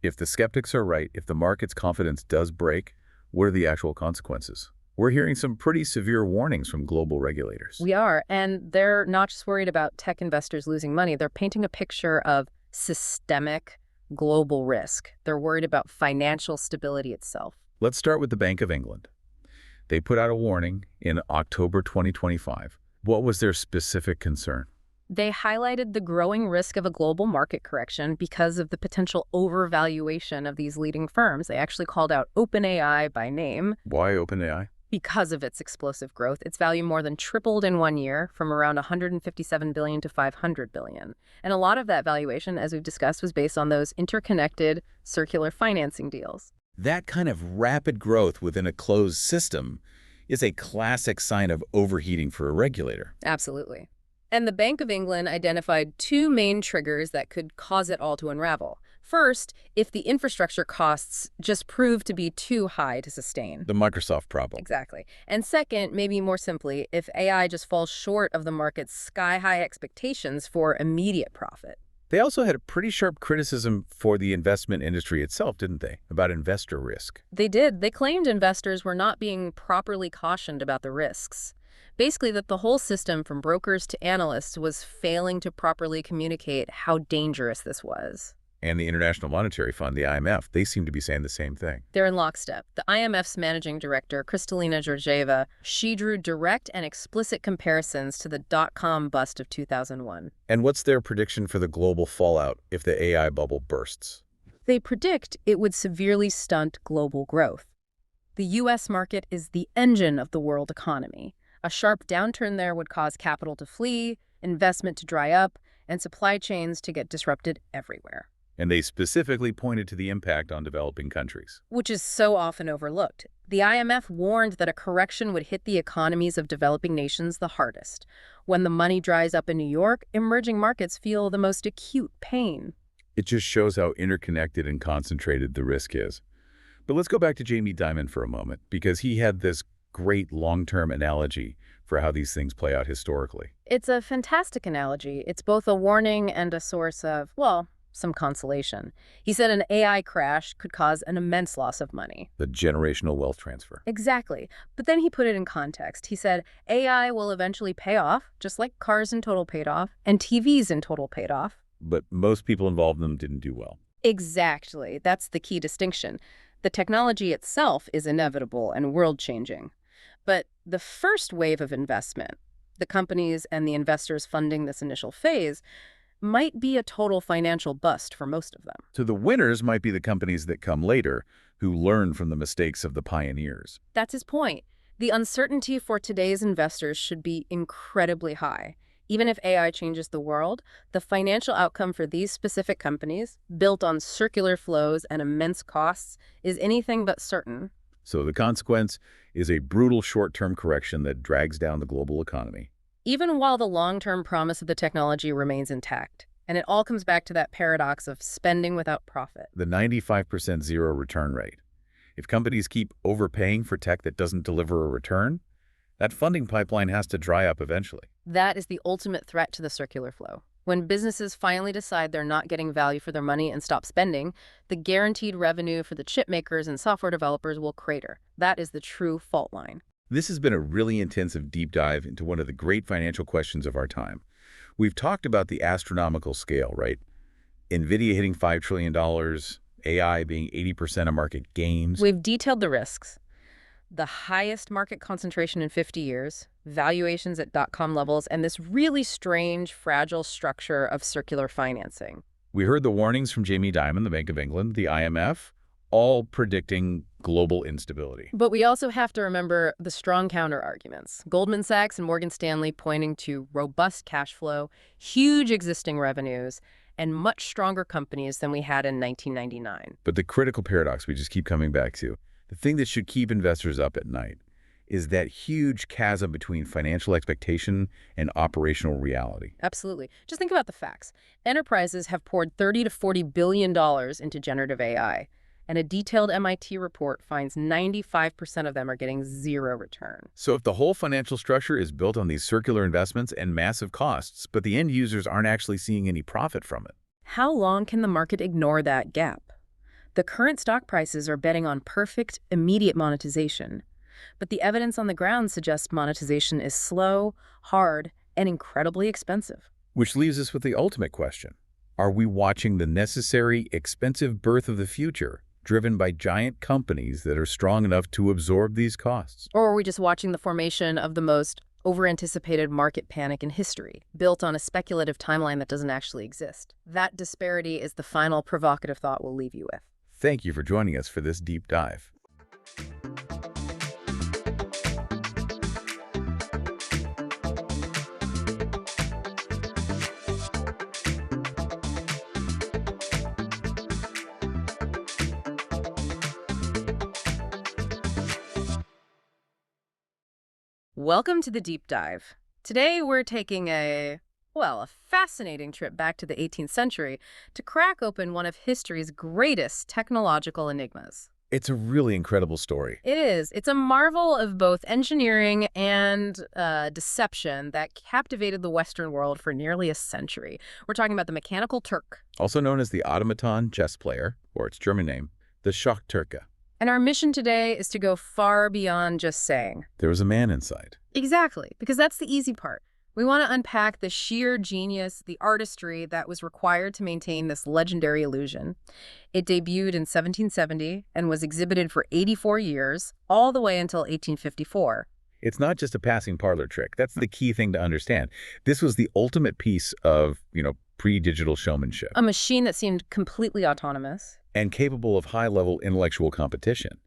If the skeptics are right, if the market's confidence does break, what are the actual consequences? We're hearing some pretty severe warnings from global regulators. We are, and they're not just worried about tech investors losing money. They're painting a picture of systemic global risk. They're worried about financial stability itself. Let's start with the Bank of England. They put out a warning in October 2025. What was their specific concern? They highlighted the growing risk of a global market correction because of the potential overvaluation of these leading firms. They actually called out OpenAI by name. Why OpenAI? Because of its explosive growth. Its value more than tripled in 1 year, from around $157 billion to $500 billion. And a lot of that valuation, as we've discussed, was based on those interconnected circular financing deals. That kind of rapid growth within a closed system is a classic sign of overheating for a regulator. Absolutely. And the Bank of England identified two main triggers that could cause it all to unravel. First, if the infrastructure costs just prove to be too high to sustain. The Microsoft problem. Exactly. And second, maybe more simply, if AI just falls short of the market's sky-high expectations for immediate profit. They also had a pretty sharp criticism for the investment industry itself, didn't they? About investor risk. They did. They claimed investors were not being properly cautioned about the risks. Basically, that the whole system, from brokers to analysts, was failing to properly communicate how dangerous this was. And the International Monetary Fund, the IMF, they seem to be saying the same thing. They're in lockstep. The IMF's managing director, Kristalina Georgieva, she drew direct and explicit comparisons to the dot-com bust of 2001. And what's their prediction for the global fallout if the AI bubble bursts? They predict it would severely stunt global growth. The U.S. market is the engine of the world economy. A sharp downturn there would cause capital to flee, investment to dry up, and supply chains to get disrupted everywhere. And they specifically pointed to the impact on developing countries. Which is so often overlooked. The IMF warned that a correction would hit the economies of developing nations the hardest. When the money dries up in New York, emerging markets feel the most acute pain. It just shows how interconnected and concentrated the risk is. But let's go back to Jamie Dimon for a moment, because he had this great long-term analogy for how these things play out historically. It's a fantastic analogy. It's both a warning and a source of, well, some consolation. He said an AI crash could cause an immense loss of money. The generational wealth transfer. Exactly. But then he put it in context. He said AI will eventually pay off, just like cars in total paid off, and TVs in total paid off. But most people involved in them didn't do well. Exactly. That's the key distinction. The technology itself is inevitable and world-changing. But the first wave of investment, the companies and the investors funding this initial phase, might be a total financial bust for most of them. So the winners might be the companies that come later, who learn from the mistakes of the pioneers. That's his point. The uncertainty for today's investors should be incredibly high. Even if AI changes the world, the financial outcome for these specific companies, built on circular flows and immense costs, is anything but certain. So the consequence is a brutal short-term correction that drags down the global economy. Even while the long-term promise of the technology remains intact. And it all comes back to that paradox of spending without profit. The 95% zero return rate. If companies keep overpaying for tech that doesn't deliver a return, that funding pipeline has to dry up eventually. That is the ultimate threat to the circular flow. When businesses finally decide they're not getting value for their money and stop spending, the guaranteed revenue for the chip makers and software developers will crater. That is the true fault line. This has been a really intensive deep dive into one of the great financial questions of our time. We've talked about the astronomical scale, right? NVIDIA hitting $5 trillion, AI being 80% of market gains. We've detailed the risks. The highest market concentration in 50 years, valuations at dot-com levels, and this really strange, fragile structure of circular financing. We heard the warnings from Jamie Dimon, the Bank of England, the IMF, all predicting global instability. But we also have to remember the strong counter-arguments. Goldman Sachs and Morgan Stanley pointing to robust cash flow, huge existing revenues, and much stronger companies than we had in 1999. But the critical paradox we just keep coming back to, the thing that should keep investors up at night, is that huge chasm between financial expectation and operational reality. Absolutely. Just think about the facts. Enterprises have poured $30 to $40 billion into generative AI. And a detailed MIT report finds 95% of them are getting zero return. So if the whole financial structure is built on these circular investments and massive costs, but the end users aren't actually seeing any profit from it, how long can the market ignore that gap? The current stock prices are betting on perfect, immediate monetization. But the evidence on the ground suggests monetization is slow, hard, and incredibly expensive. which leaves us with the ultimate question. Are we watching the necessary, expensive birth of the future, driven by giant companies that are strong enough to absorb these costs? Or are we just watching the formation of the most over-anticipated market panic in history, built on a speculative timeline that doesn't actually exist? That disparity is the final provocative thought we'll leave you with. Thank you for joining us for this deep dive. Welcome to the Deep Dive. Today we're taking a fascinating trip back to the 18th century to crack open one of history's greatest technological enigmas. It's a really incredible story. It is. It's a marvel of both engineering and deception that captivated the Western world for nearly a century. We're talking about the mechanical Turk. Also known as the automaton chess player, or its German name, the Turk. And our mission today is to go far beyond just saying. There was a man inside. Exactly, because that's the easy part. We want to unpack the sheer genius, the artistry that was required to maintain this legendary illusion. It debuted in 1770 and was exhibited for 84 years, all the way until 1854. It's not just a passing parlor trick. That's the key thing to understand. This was the ultimate piece of, pre-digital showmanship. A machine that seemed completely autonomous. And capable of high-level intellectual competition.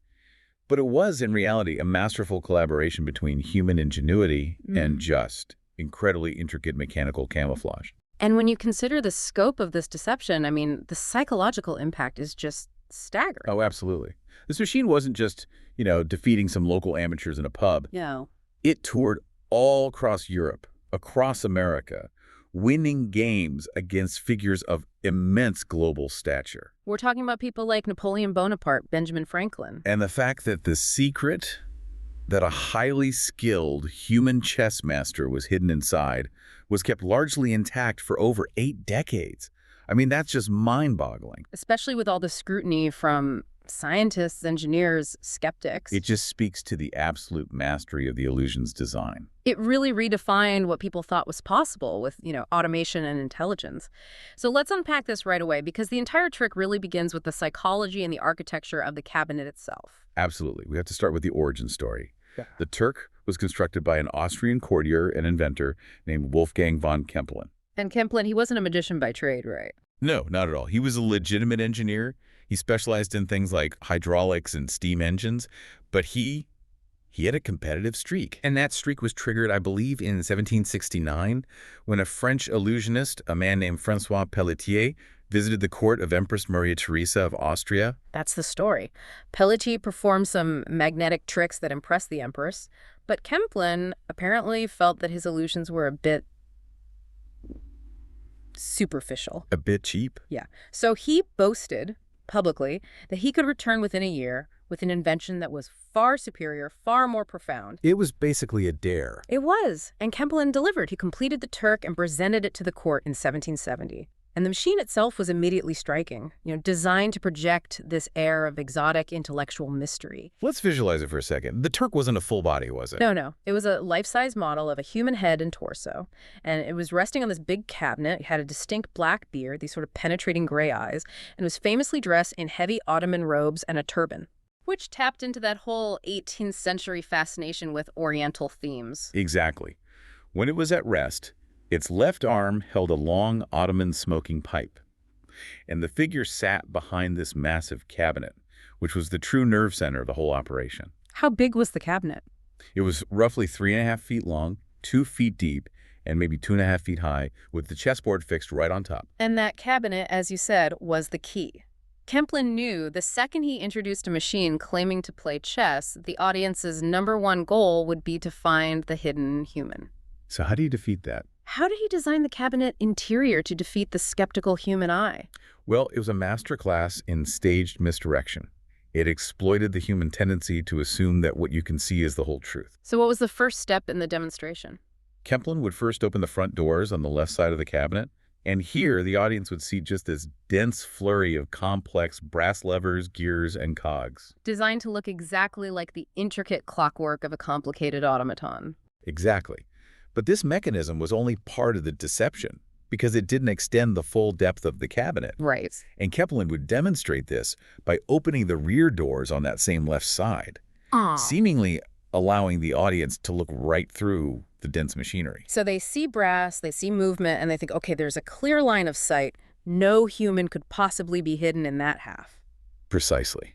But it was, in reality, a masterful collaboration between human ingenuity and just incredibly intricate mechanical camouflage. And when you consider the scope of this deception, the psychological impact is just staggering. Oh, absolutely. This machine wasn't just, defeating some local amateurs in a pub. No. It toured all across Europe, across America, winning games against figures of immense global stature. We're talking about people like Napoleon Bonaparte, Benjamin Franklin. And the fact that the secret that a highly skilled human chess master was hidden inside was kept largely intact for over 8 decades. I mean, that's just mind-boggling. Especially with all the scrutiny from scientists, engineers, skeptics. It just speaks to the absolute mastery of the illusion's design. It really redefined what people thought was possible with, automation and intelligence. So let's unpack this right away, because the entire trick really begins with the psychology and the architecture of the cabinet itself. Absolutely. We have to start with the origin story. Yeah. The Turk was constructed by an Austrian courtier and inventor named Wolfgang von Kempelen. And Kempelen, he wasn't a magician by trade, right? No, not at all. He was a legitimate engineer. He specialized in things like hydraulics and steam engines, but he had a competitive streak. And that streak was triggered, I believe, in 1769 when a French illusionist, a man named François Pelletier, visited the court of Empress Maria Theresa of Austria. That's the story. Pelletier performed some magnetic tricks that impressed the empress, but Kempelen apparently felt that his illusions were a bit superficial. A bit cheap? Yeah. So he boasted publicly that he could return within a year with an invention that was far superior, far more profound. It was basically a dare. It was. And Kempelen delivered. He completed the Turk and presented it to the court in 1770. And the machine itself was immediately striking, designed to project this air of exotic intellectual mystery. Let's visualize it for a second. The Turk wasn't a full body, was it? No. It was a life-size model of a human head and torso. And it was resting on this big cabinet. It had a distinct black beard, these sort of penetrating gray eyes, and was famously dressed in heavy Ottoman robes and a turban, which tapped into that whole 18th century fascination with Oriental themes. Exactly. When it was at rest, its left arm held a long Ottoman smoking pipe, and the figure sat behind this massive cabinet, which was the true nerve center of the whole operation. How big was the cabinet? It was roughly 3.5 feet long, 2 feet deep, and maybe 2.5 feet high, with the chessboard fixed right on top. And that cabinet, as you said, was the key. Kempelen knew the second he introduced a machine claiming to play chess, the audience's #1 goal would be to find the hidden human. So how do you defeat that? How did he design the cabinet interior to defeat the skeptical human eye? Well, it was a masterclass in staged misdirection. It exploited the human tendency to assume that what you can see is the whole truth. So what was the first step in the demonstration? Kempelen would first open the front doors on the left side of the cabinet, and here the audience would see just this dense flurry of complex brass levers, gears, and cogs. Designed to look exactly like the intricate clockwork of a complicated automaton. Exactly. But this mechanism was only part of the deception because it didn't extend the full depth of the cabinet. Right. And Kempelen would demonstrate this by opening the rear doors on that same left side, seemingly allowing the audience to look right through the dense machinery. So they see brass, they see movement, and they think, okay, there's a clear line of sight. No human could possibly be hidden in that half. Precisely.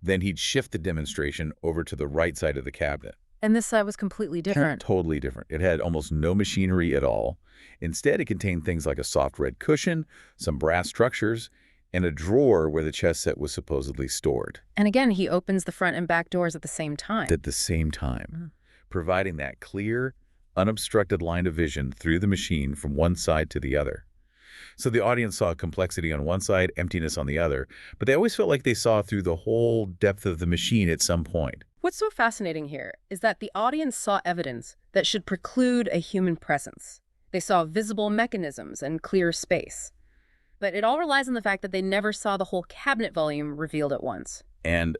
Then he'd shift the demonstration over to the right side of the cabinet. And this side was completely different. Totally different. It had almost no machinery at all. Instead, it contained things like a soft red cushion, some brass structures, and a drawer where the chess set was supposedly stored. And again, he opens the front and back doors at the same time. Providing that clear, unobstructed line of vision through the machine from one side to the other. So the audience saw complexity on one side, emptiness on the other, but they always felt like they saw through the whole depth of the machine at some point. What's so fascinating here is that the audience saw evidence that should preclude a human presence. They saw visible mechanisms and clear space. But it all relies on the fact that they never saw the whole cabinet volume revealed at once. And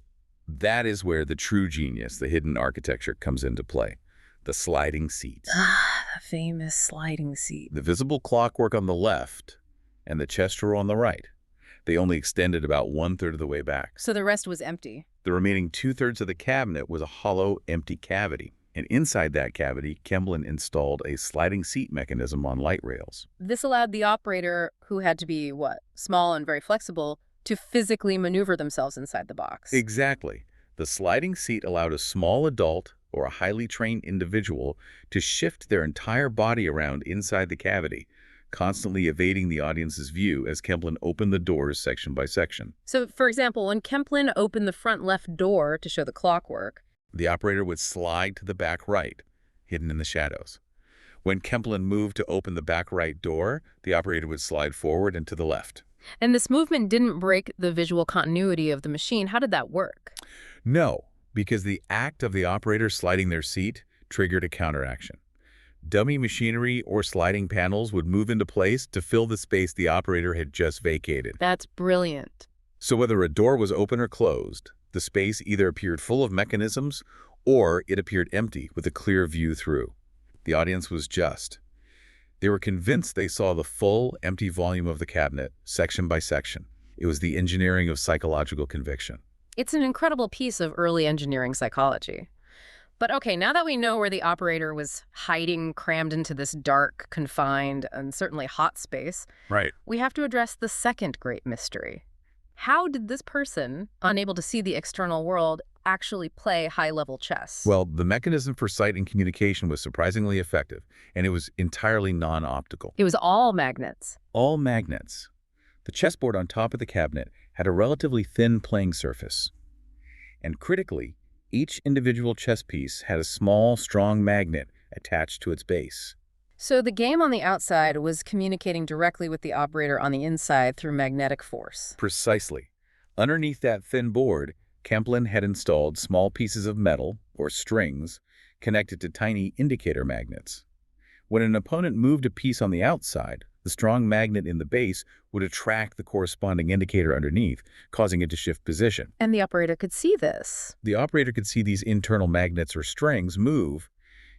that is where the true genius, the hidden architecture, comes into play. The sliding seats. The famous sliding seat. The visible clockwork on the left and the chest drawer on the right. They only extended about 1/3 of the way back. So the rest was empty. The remaining 2/3 of the cabinet was a hollow, empty cavity. And inside that cavity, Kempelen installed a sliding seat mechanism on light rails. This allowed the operator, who had to be, small and very flexible, to physically maneuver themselves inside the box. Exactly. The sliding seat allowed a small adult or a highly trained individual to shift their entire body around inside the cavity, constantly evading the audience's view as Kempelen opened the doors section by section. So, for example, when Kempelen opened the front left door to show the clockwork, the operator would slide to the back right, hidden in the shadows. When Kempelen moved to open the back right door, the operator would slide forward and to the left. And this movement didn't break the visual continuity of the machine. How did that work? No, because the act of the operator sliding their seat triggered a counteraction. Dummy machinery or sliding panels would move into place to fill the space the operator had just vacated. That's brilliant. So whether a door was open or closed, the space either appeared full of mechanisms or it appeared empty with a clear view through. The audience was just. They were convinced they saw the full, empty volume of the cabinet, section by section. It was the engineering of psychological conviction. It's an incredible piece of early engineering psychology. But okay, now that we know where the operator was hiding, crammed into this dark, confined, and certainly hot space, Right. we have to address the second great mystery. How did this person, unable to see the external world, actually play high-level chess? Well, the mechanism for sight and communication was surprisingly effective, and it was entirely non-optical. It was all magnets. All magnets. The chessboard on top of the cabinet had a relatively thin playing surface. And critically, each individual chess piece had a small, strong magnet attached to its base. So the game on the outside was communicating directly with the operator on the inside through magnetic force. Precisely. Underneath that thin board, Kemplin had installed small pieces of metal, or strings, connected to tiny indicator magnets. When an opponent moved a piece on the outside, the strong magnet in the base would attract the corresponding indicator underneath, causing it to shift position. And the operator could see this. The operator could see these internal magnets or strings move,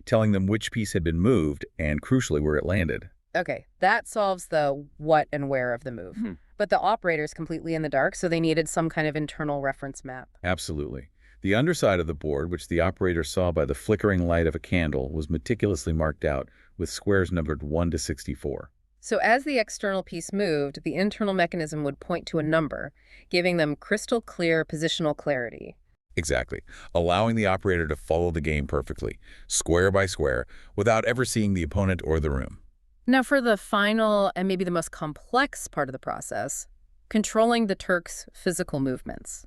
telling them which piece had been moved and, crucially, where it landed. Okay, that solves the what and where of the move. But the operator's completely in the dark, so they needed some kind of internal reference map. Absolutely. The underside of the board, which the operator saw by the flickering light of a candle, was meticulously marked out with squares numbered 1 to 64. So as the external piece moved, the internal mechanism would point to a number, giving them crystal clear positional clarity. Exactly, allowing the operator to follow the game perfectly, square by square, without ever seeing the opponent or the room. Now for the final and maybe the most complex part of the process, controlling the Turk's physical movements.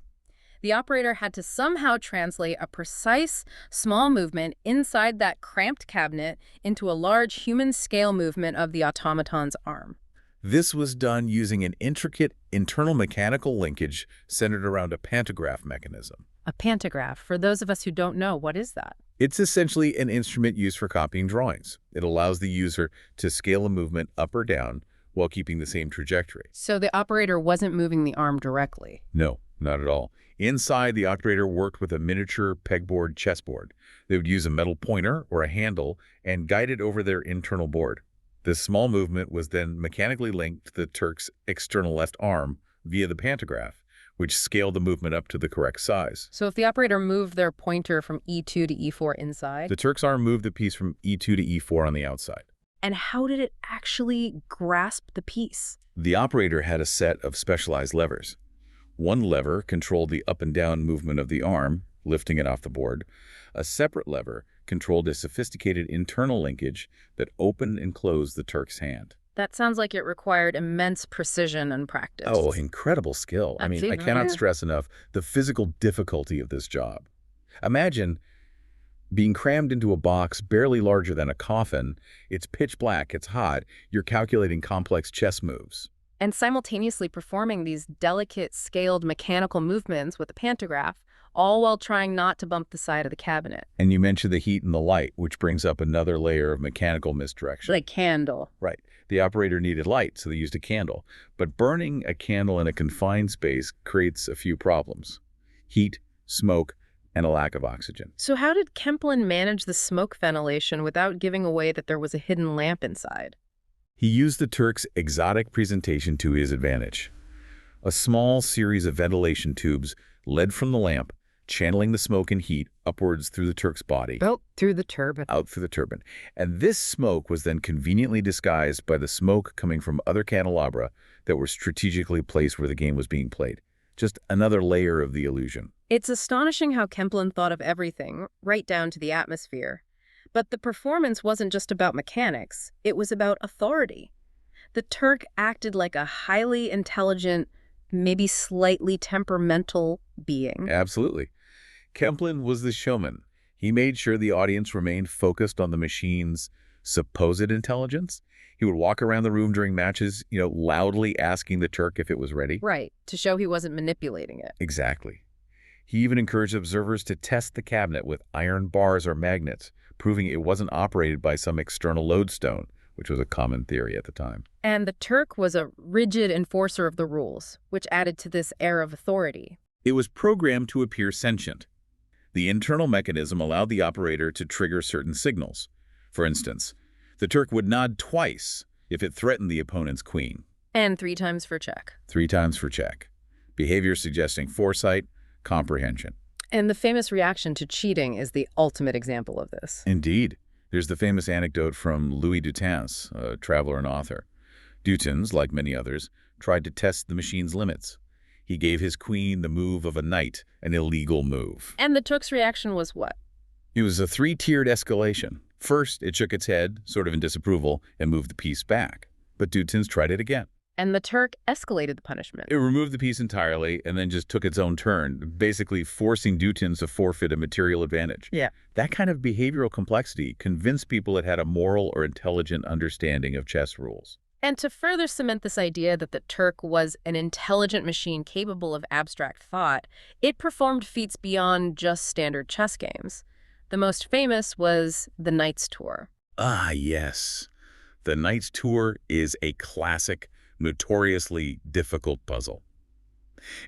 The operator had to somehow translate a precise, small movement inside that cramped cabinet into a large human-scale movement of the automaton's arm. This was done using an intricate internal mechanical linkage centered around a pantograph mechanism. A pantograph, for those of us who don't know, what is that? It's essentially an instrument used for copying drawings. It allows the user to scale a movement up or down while keeping the same trajectory. So the operator wasn't moving the arm directly. No, not at all. Inside, the operator worked with a miniature pegboard chessboard. They would use a metal pointer or a handle and guide it over their internal board. This small movement was then mechanically linked to the Turk's external left arm via the pantograph, which scaled the movement up to the correct size. So if the operator moved their pointer from E2 to E4 inside? The Turk's arm moved the piece from E2 to E4 on the outside. And how did it actually grasp the piece? The operator had a set of specialized levers. One lever controlled the up and down movement of the arm, lifting it off the board. A separate lever controlled a sophisticated internal linkage that opened and closed the Turk's hand. That sounds like it required immense precision and practice. Oh, incredible skill. I mean, I cannot stress enough the physical difficulty of this job. Imagine being crammed into a box barely larger than a coffin. It's pitch black, it's hot, you're calculating complex chess moves. And simultaneously performing these delicate, scaled mechanical movements with the pantograph, all while trying not to bump the side of the cabinet. And you mentioned the heat and the light, which brings up another layer of mechanical misdirection. Like candle. Right. The operator needed light, so they used a candle. But burning a candle in a confined space creates a few problems: heat, smoke, and a lack of oxygen. So how did Kemplin manage the smoke ventilation without giving away that there was a hidden lamp inside? He used the Turk's exotic presentation to his advantage. A small series of ventilation tubes led from the lamp, channeling the smoke and heat upwards through the Turk's body. Out through the turbine. Out through the turbine. And this smoke was then conveniently disguised by the smoke coming from other candelabra that were strategically placed where the game was being played. Just another layer of the illusion. It's astonishing how Kemplin thought of everything, right down to the atmosphere. But the performance wasn't just about mechanics, it was about authority. The Turk acted like a highly intelligent, maybe slightly temperamental being. Absolutely. Kemplin was the showman. He made sure the audience remained focused on the machine's supposed intelligence. He would walk around the room during matches, loudly asking the Turk if it was ready. Right, to show he wasn't manipulating it. Exactly. He even encouraged observers to test the cabinet with iron bars or magnets proving it wasn't operated by some external lodestone, which was a common theory at the time. And the Turk was a rigid enforcer of the rules, which added to this air of authority. It was programmed to appear sentient. The internal mechanism allowed the operator to trigger certain signals. For instance, the Turk would nod twice if it threatened the opponent's queen. And 3 times for check. 3 times for check. Behavior suggesting foresight, comprehension. And the famous reaction to cheating is the ultimate example of this. Indeed. There's the famous anecdote from Louis Dutens, a traveler and author. Dutens, like many others, tried to test the machine's limits. He gave his queen the move of a knight, an illegal move. And the Turk's reaction was what? It was a 3-tiered escalation. First, it shook its head, sort of in disapproval, and moved the piece back. But Dutens tried it again. And the Turk escalated the punishment. It removed the piece entirely and then just took its own turn, basically forcing Dutens to forfeit a material advantage. Yeah. That kind of behavioral complexity convinced people it had a moral or intelligent understanding of chess rules. And to further cement this idea that the Turk was an intelligent machine capable of abstract thought, it performed feats beyond just standard chess games. The most famous was the Knight's Tour. Ah, yes. The Knight's Tour is a classic, notoriously difficult puzzle.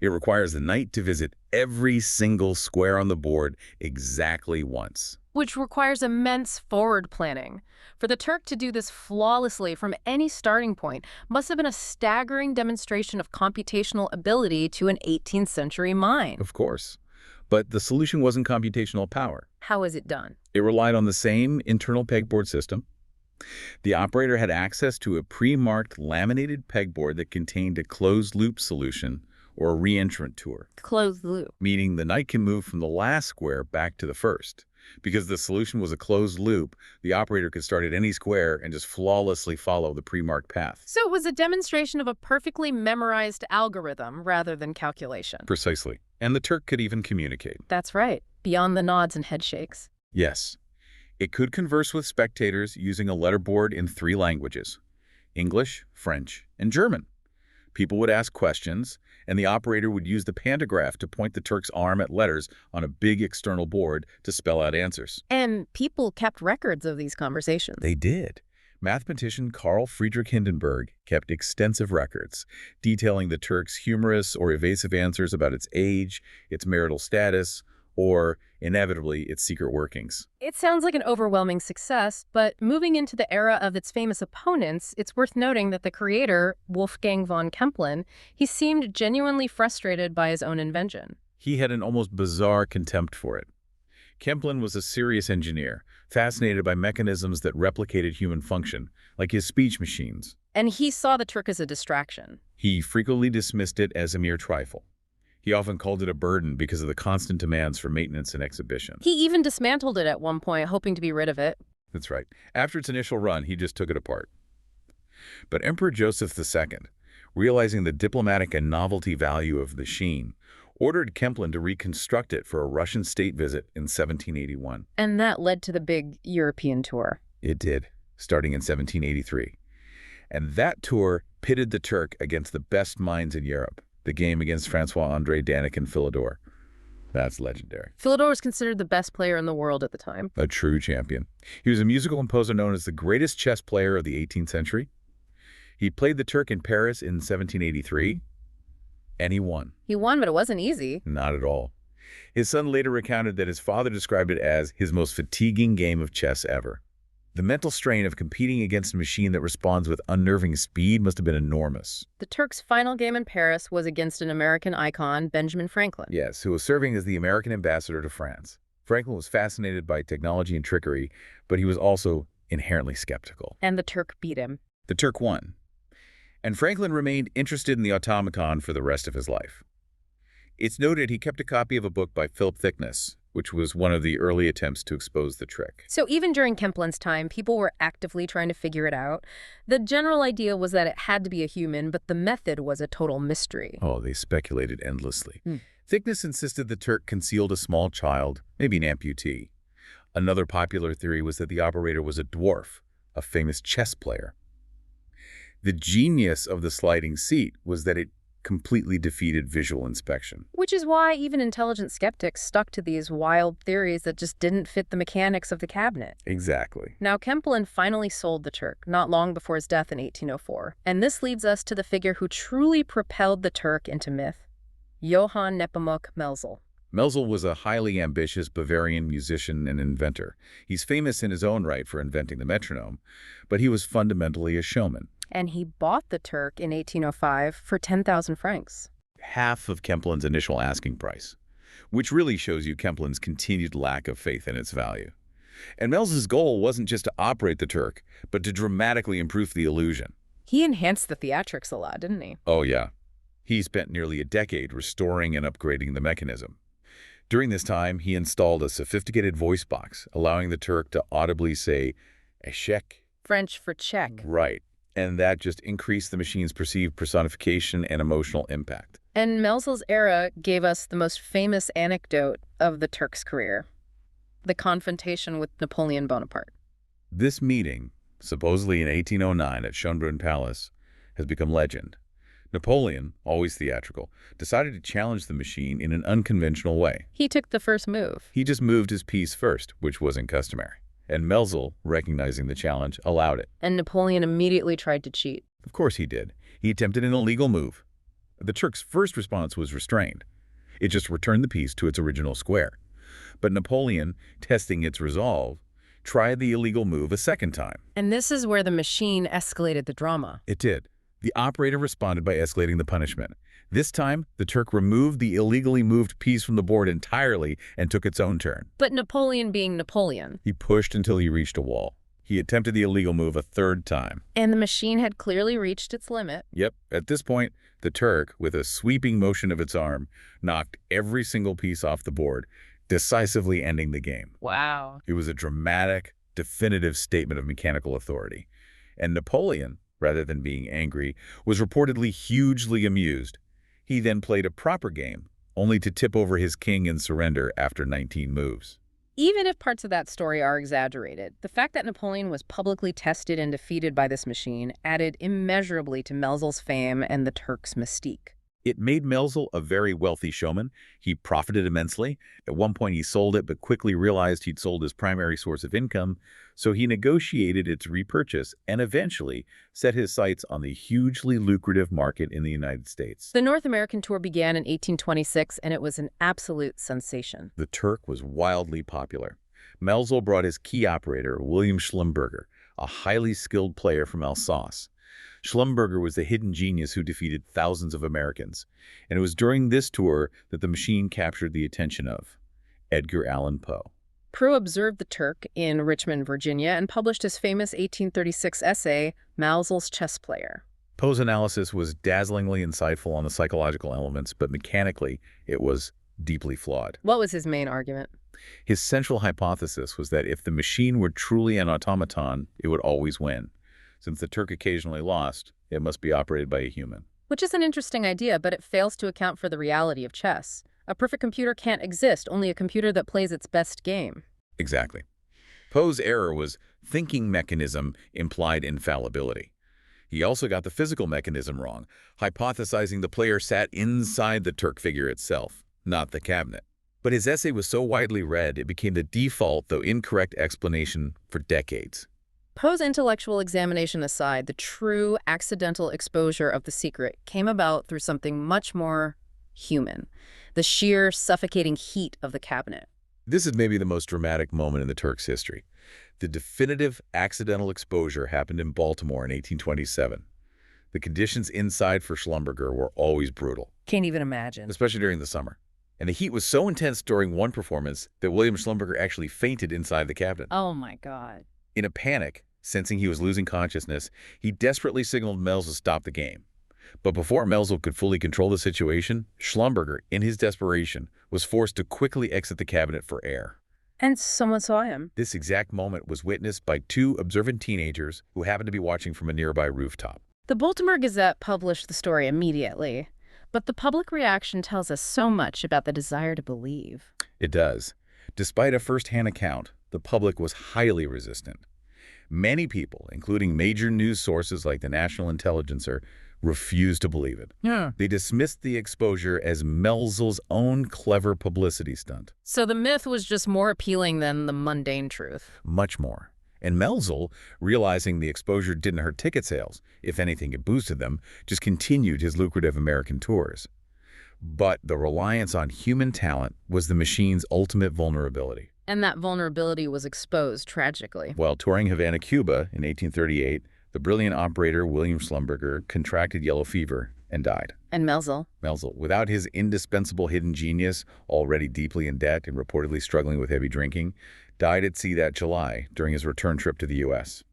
It requires the knight to visit every single square on the board exactly once. Which requires immense forward planning. For the Turk to do this flawlessly from any starting point must have been a staggering demonstration of computational ability to an 18th century mind. Of course. But the solution wasn't computational power. How is it done? It relied on the same internal pegboard system. The operator had access to a pre-marked laminated pegboard that contained a closed-loop solution or a reentrant tour. Closed loop. Meaning the knight can move from the last square back to the first. Because the solution was a closed loop, the operator could start at any square and just flawlessly follow the pre-marked path. So it was a demonstration of a perfectly memorized algorithm rather than calculation. Precisely. And the Turk could even communicate. That's right, beyond the nods and headshakes. Yes. It could converse with spectators using a letterboard in 3 languages: English, French, and German. People would ask questions, and the operator would use the pantograph to point the Turk's arm at letters on a big external board to spell out answers. And people kept records of these conversations. They did. Mathematician Carl Friedrich Hindenburg kept extensive records, detailing the Turk's humorous or evasive answers about its age, its marital status, or, inevitably, its secret workings. It sounds like an overwhelming success, but moving into the era of its famous opponents, it's worth noting that the creator, Wolfgang von Kempelen, he seemed genuinely frustrated by his own invention. He had an almost bizarre contempt for it. Kempelen was a serious engineer, fascinated by mechanisms that replicated human function, like his speech machines. And he saw the Turk as a distraction. He frequently dismissed it as a mere trifle. He often called it a burden because of the constant demands for maintenance and exhibition. He even dismantled it at one point, hoping to be rid of it. That's right. After its initial run, he just took it apart. But Emperor Joseph II, realizing the diplomatic and novelty value of the machine, ordered Kempelen to reconstruct it for a Russian state visit in 1781. And that led to the big European tour. It did, starting in 1783. And that tour pitted the Turk against the best minds in Europe. The game against Francois-André Danik and Philidor. That's legendary. Philidor was considered the best player in the world at the time. A true champion. He was a musical composer known as the greatest chess player of the 18th century. He played the Turk in Paris in 1783, and he won. He won, but it wasn't easy. Not at all. His son later recounted that his father described it as his most fatiguing game of chess ever. The mental strain of competing against a machine that responds with unnerving speed must have been enormous. The Turk's final game in Paris was against an American icon, Benjamin Franklin. Yes, who was serving as the American ambassador to France. Franklin was fascinated by technology and trickery, but he was also inherently skeptical. And the Turk beat him. The Turk won. And Franklin remained interested in the automaton for the rest of his life. It's noted he kept a copy of a book by Philip Thickness, which was one of the early attempts to expose the trick. So even during Kempelen's time, people were actively trying to figure it out. The general idea was that it had to be a human, but the method was a total mystery. Oh, they speculated endlessly. Thickness insisted the Turk concealed a small child, maybe an amputee. Another popular theory was that the operator was a dwarf, a famous chess player. The genius of the sliding seat was that it completely defeated visual inspection. Which is why even intelligent skeptics stuck to these wild theories that just didn't fit the mechanics of the cabinet. Exactly. Now, Kempelen finally sold the Turk, not long before his death in 1804. And this leads us to the figure who truly propelled the Turk into myth, Johann Nepomuk Melzel. Melzel was a highly ambitious Bavarian musician and inventor. He's famous in his own right for inventing the metronome, but he was fundamentally a showman. And he bought the Turk in 1805 for 10,000 francs. Half of Kempelen's initial asking price, which really shows you Kempelen's continued lack of faith in its value. And Melzel's goal wasn't just to operate the Turk, but to dramatically improve the illusion. He enhanced the theatrics a lot, didn't he? Oh yeah. He spent nearly a decade restoring and upgrading the mechanism. During this time, he installed a sophisticated voice box, allowing the Turk to audibly say, "échec." French for check. Right. And that just increased the machine's perceived personification and emotional impact. And Melzel's era gave us the most famous anecdote of the Turk's career, the confrontation with Napoleon Bonaparte. This meeting, supposedly in 1809 at Schönbrunn Palace, has become legend. Napoleon, always theatrical, decided to challenge the machine in an unconventional way. He took the first move. He just moved his piece first, which wasn't customary. And Melzel, recognizing the challenge, allowed it. And Napoleon immediately tried to cheat. Of course he did. He attempted an illegal move. The Turk's first response was restrained. It just returned the piece to its original square. But Napoleon, testing its resolve, tried the illegal move a second time. And this is where the machine escalated the drama. It did. The operator responded by escalating the punishment. This time, the Turk removed the illegally moved piece from the board entirely and took its own turn. But Napoleon being Napoleon. He pushed until he reached a wall. He attempted the illegal move a third time. And the machine had clearly reached its limit. Yep, at this point, the Turk, with a sweeping motion of its arm, knocked every single piece off the board, decisively ending the game. Wow. It was a dramatic, definitive statement of mechanical authority. And Napoleon, rather than being angry, was reportedly hugely amused. He then played a proper game, only to tip over his king and surrender after 19 moves. Even if parts of that story are exaggerated, the fact that Napoleon was publicly tested and defeated by this machine added immeasurably to Melzel's fame and the Turk's mystique. It made Melzel a very wealthy showman. He profited immensely. At one point he sold it, but quickly realized he'd sold his primary source of income, so he negotiated its repurchase and eventually set his sights on the hugely lucrative market in the United States. The North American tour began in 1826, and it was an absolute sensation. The Turk was wildly popular. Melzel brought his key operator, William Schlumberger, a highly skilled player from Alsace. Schlumberger was the hidden genius who defeated thousands of Americans, and it was during this tour that the machine captured the attention of Edgar Allan Poe. Poe observed the Turk in Richmond, Virginia, and published his famous 1836 essay, Melzel's Chess Player. Poe's analysis was dazzlingly insightful on the psychological elements, but mechanically, it was deeply flawed. What was his main argument? His central hypothesis was that if the machine were truly an automaton, it would always win. Since the Turk occasionally lost, it must be operated by a human. Which is an interesting idea, but it fails to account for the reality of chess. A perfect computer can't exist, only a computer that plays its best game. Exactly. Poe's error was thinking mechanism implied infallibility. He also got the physical mechanism wrong, hypothesizing the player sat inside the Turk figure itself, not the cabinet. But his essay was so widely read, it became the default, though incorrect, explanation for decades. Poe's intellectual examination aside, the true accidental exposure of the secret came about through something much more human, the sheer suffocating heat of the cabinet. This is maybe the most dramatic moment in the Turk's history. The definitive accidental exposure happened in Baltimore in 1827. The conditions inside for Schlumberger were always brutal. Can't even imagine. Especially during the summer. And the heat was so intense during one performance that William Schlumberger actually fainted inside the cabinet. Oh my God. In a panic, sensing he was losing consciousness, he desperately signaled Melzel to stop the game. But before Melzel could fully control the situation, Schlumberger, in his desperation, was forced to quickly exit the cabinet for air. And someone saw him. This exact moment was witnessed by two observant teenagers who happened to be watching from a nearby rooftop. The Baltimore Gazette published the story immediately, but the public reaction tells us so much about the desire to believe. It does. Despite a first-hand account, the public was highly resistant. Many people, including major news sources like the National Intelligencer, refused to believe it. Yeah. They dismissed the exposure as Melzel's own clever publicity stunt. So the myth was just more appealing than the mundane truth. Much more. And Melzel, realizing the exposure didn't hurt ticket sales, if anything it boosted them, just continued his lucrative American tours. But the reliance on human talent was the machine's ultimate vulnerability. And that vulnerability was exposed tragically. While touring Havana, Cuba in 1838, the brilliant operator William Schlumberger contracted yellow fever and died. And Melzel? Melzel, without his indispensable hidden genius, already deeply in debt and reportedly struggling with heavy drinking, died at sea that July during his return trip to the U.S.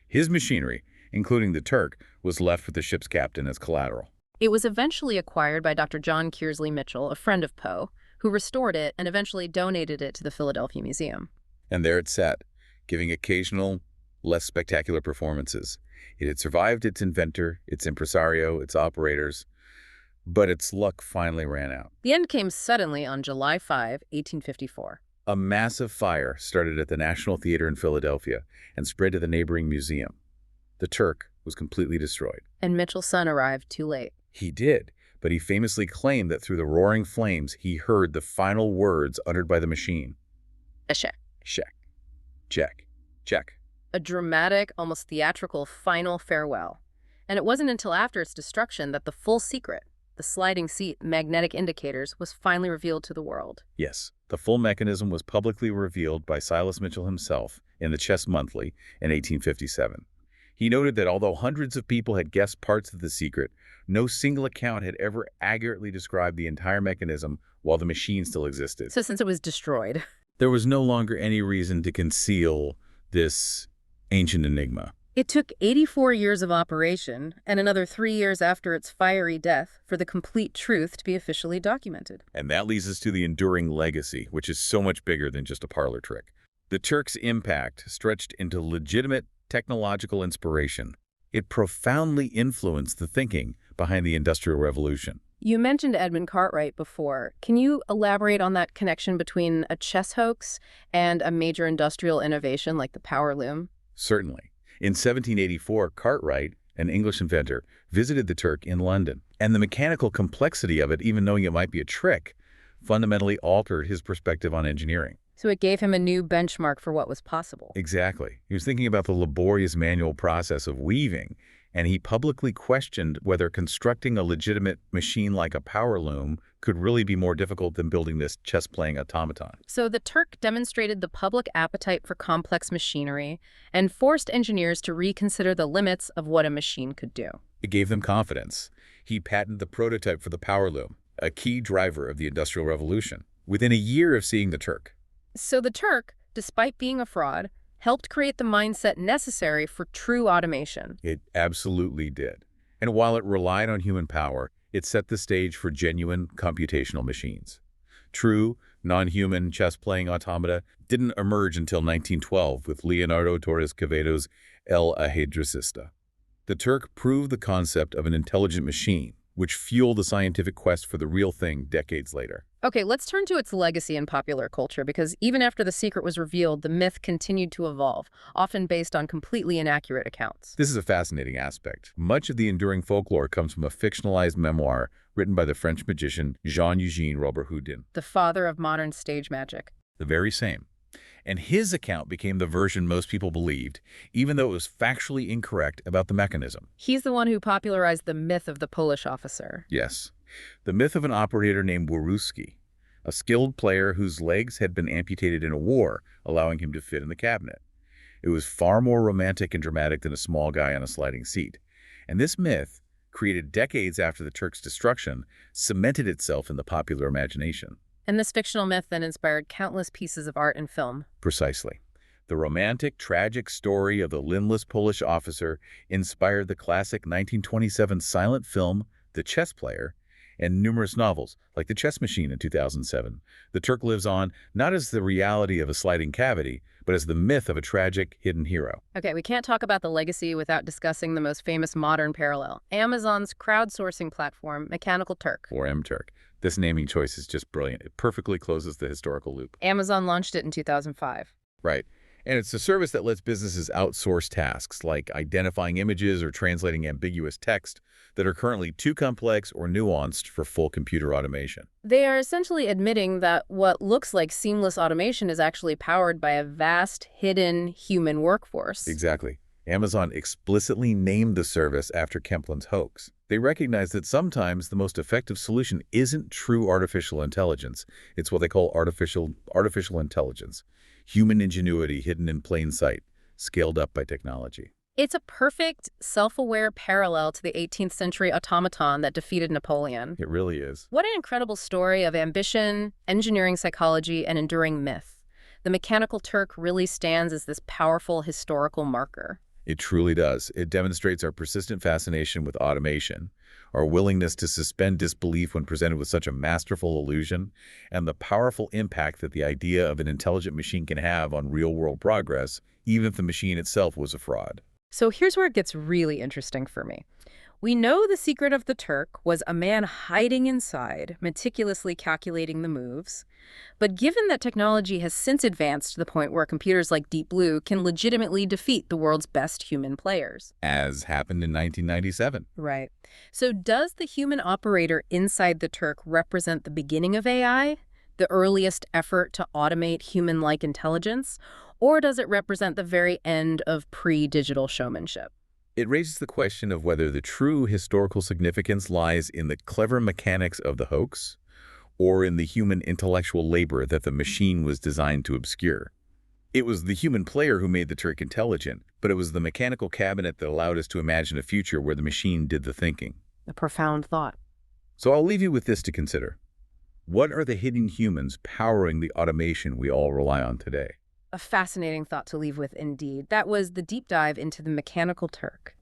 His machinery, including the Turk, was left with the ship's captain as collateral. It was eventually acquired by Dr. John Kearsley Mitchell, a friend of Poe, who restored it and eventually donated it to the Philadelphia Museum. And there it sat, giving occasional, less spectacular performances. It had survived its inventor, its impresario, its operators, but its luck finally ran out. The end came suddenly on July 5, 1854. A massive fire started at the National Theater in Philadelphia and spread to the neighboring museum. The Turk was completely destroyed. And Mitchell's son arrived too late. He did, but he famously claimed that through the roaring flames, he heard the final words uttered by the machine. Check. Check. Check. Check. A dramatic, almost theatrical final farewell. And it wasn't until after its destruction that the full secret, the sliding seat magnetic indicators, was finally revealed to the world. Yes, the full mechanism was publicly revealed by Silas Mitchell himself in the Chess Monthly in 1857. He noted that although hundreds of people had guessed parts of the secret, no single account had ever accurately described the entire mechanism while the machine still existed. So since it was destroyed. There was no longer any reason to conceal this ancient enigma. It took 84 years of operation and another 3 years after its fiery death for the complete truth to be officially documented. And that leads us to the enduring legacy, which is so much bigger than just a parlor trick. The Turk's impact stretched into legitimate technological inspiration. It profoundly influenced the thinking behind the Industrial Revolution. You mentioned Edmund Cartwright before. Can you elaborate on that connection between a chess hoax and a major industrial innovation like the power loom? Certainly. In 1784, Cartwright, an English inventor, visited the Turk in London. And the mechanical complexity of it, even knowing it might be a trick, fundamentally altered his perspective on engineering. So it gave him a new benchmark for what was possible. Exactly. He was thinking about the laborious manual process of weaving, and he publicly questioned whether constructing a legitimate machine like a power loom could really be more difficult than building this chess-playing automaton. So the Turk demonstrated the public appetite for complex machinery and forced engineers to reconsider the limits of what a machine could do. It gave them confidence. He patented the prototype for the power loom, a key driver of the Industrial Revolution, within a year of seeing the Turk. So the Turk, despite being a fraud, helped create the mindset necessary for true automation. It absolutely did. And while it relied on human power, it set the stage for genuine computational machines. True, non-human chess-playing automata didn't emerge until 1912 with Leonardo Torres Quevedo's El Ajedrecista. The Turk proved the concept of an intelligent machine, which fueled the scientific quest for the real thing decades later. Okay, let's turn to its legacy in popular culture, because even after the secret was revealed, the myth continued to evolve, often based on completely inaccurate accounts. This is a fascinating aspect. Much of the enduring folklore comes from a fictionalized memoir written by the French magician Jean-Eugène Robert-Houdin. The father of modern stage magic. The very same. And his account became the version most people believed, even though it was factually incorrect about the mechanism. He's the one who popularized the myth of the Polish officer. Yes. The myth of an operator named Waruski, a skilled player whose legs had been amputated in a war, allowing him to fit in the cabinet. It was far more romantic and dramatic than a small guy on a sliding seat. And this myth, created decades after the Turk's destruction, cemented itself in the popular imagination. And this fictional myth then inspired countless pieces of art and film. Precisely. The romantic, tragic story of the limbless Polish officer inspired the classic 1927 silent film, The Chess Player, and numerous novels, like The Chess Machine in 2007. The Turk lives on not as the reality of a sliding cavity, but as the myth of a tragic, hidden hero. Okay, we can't talk about the legacy without discussing the most famous modern parallel, Amazon's crowdsourcing platform, Mechanical Turk. Or M-Turk. This naming choice is just brilliant. It perfectly closes the historical loop. Amazon launched it in 2005. Right. And it's a service that lets businesses outsource tasks like identifying images or translating ambiguous text that are currently too complex or nuanced for full computer automation. They are essentially admitting that what looks like seamless automation is actually powered by a vast, hidden human workforce. Exactly. Amazon explicitly named the service after Kemplin's hoax. They recognize that sometimes the most effective solution isn't true artificial intelligence. It's what they call artificial intelligence. Human ingenuity hidden in plain sight, scaled up by technology. It's a perfect, self-aware parallel to the 18th century automaton that defeated Napoleon. It really is. What an incredible story of ambition, engineering psychology, and enduring myth. The mechanical Turk really stands as this powerful historical marker. It truly does. It demonstrates our persistent fascination with automation, our willingness to suspend disbelief when presented with such a masterful illusion, and the powerful impact that the idea of an intelligent machine can have on real-world progress, even if the machine itself was a fraud. So here's where it gets really interesting for me. We know the secret of the Turk was a man hiding inside, meticulously calculating the moves. But given that technology has since advanced to the point where computers like Deep Blue can legitimately defeat the world's best human players. As happened in 1997. Right. So does the human operator inside the Turk represent the beginning of AI, the earliest effort to automate human-like intelligence, or does it represent the very end of pre-digital showmanship? It raises the question of whether the true historical significance lies in the clever mechanics of the hoax or in the human intellectual labor that the machine was designed to obscure. It was the human player who made the Turk intelligent, but it was the mechanical cabinet that allowed us to imagine a future where the machine did the thinking. A profound thought. So I'll leave you with this to consider. What are the hidden humans powering the automation we all rely on today? A fascinating thought to leave with indeed. That was the deep dive into the mechanical Turk.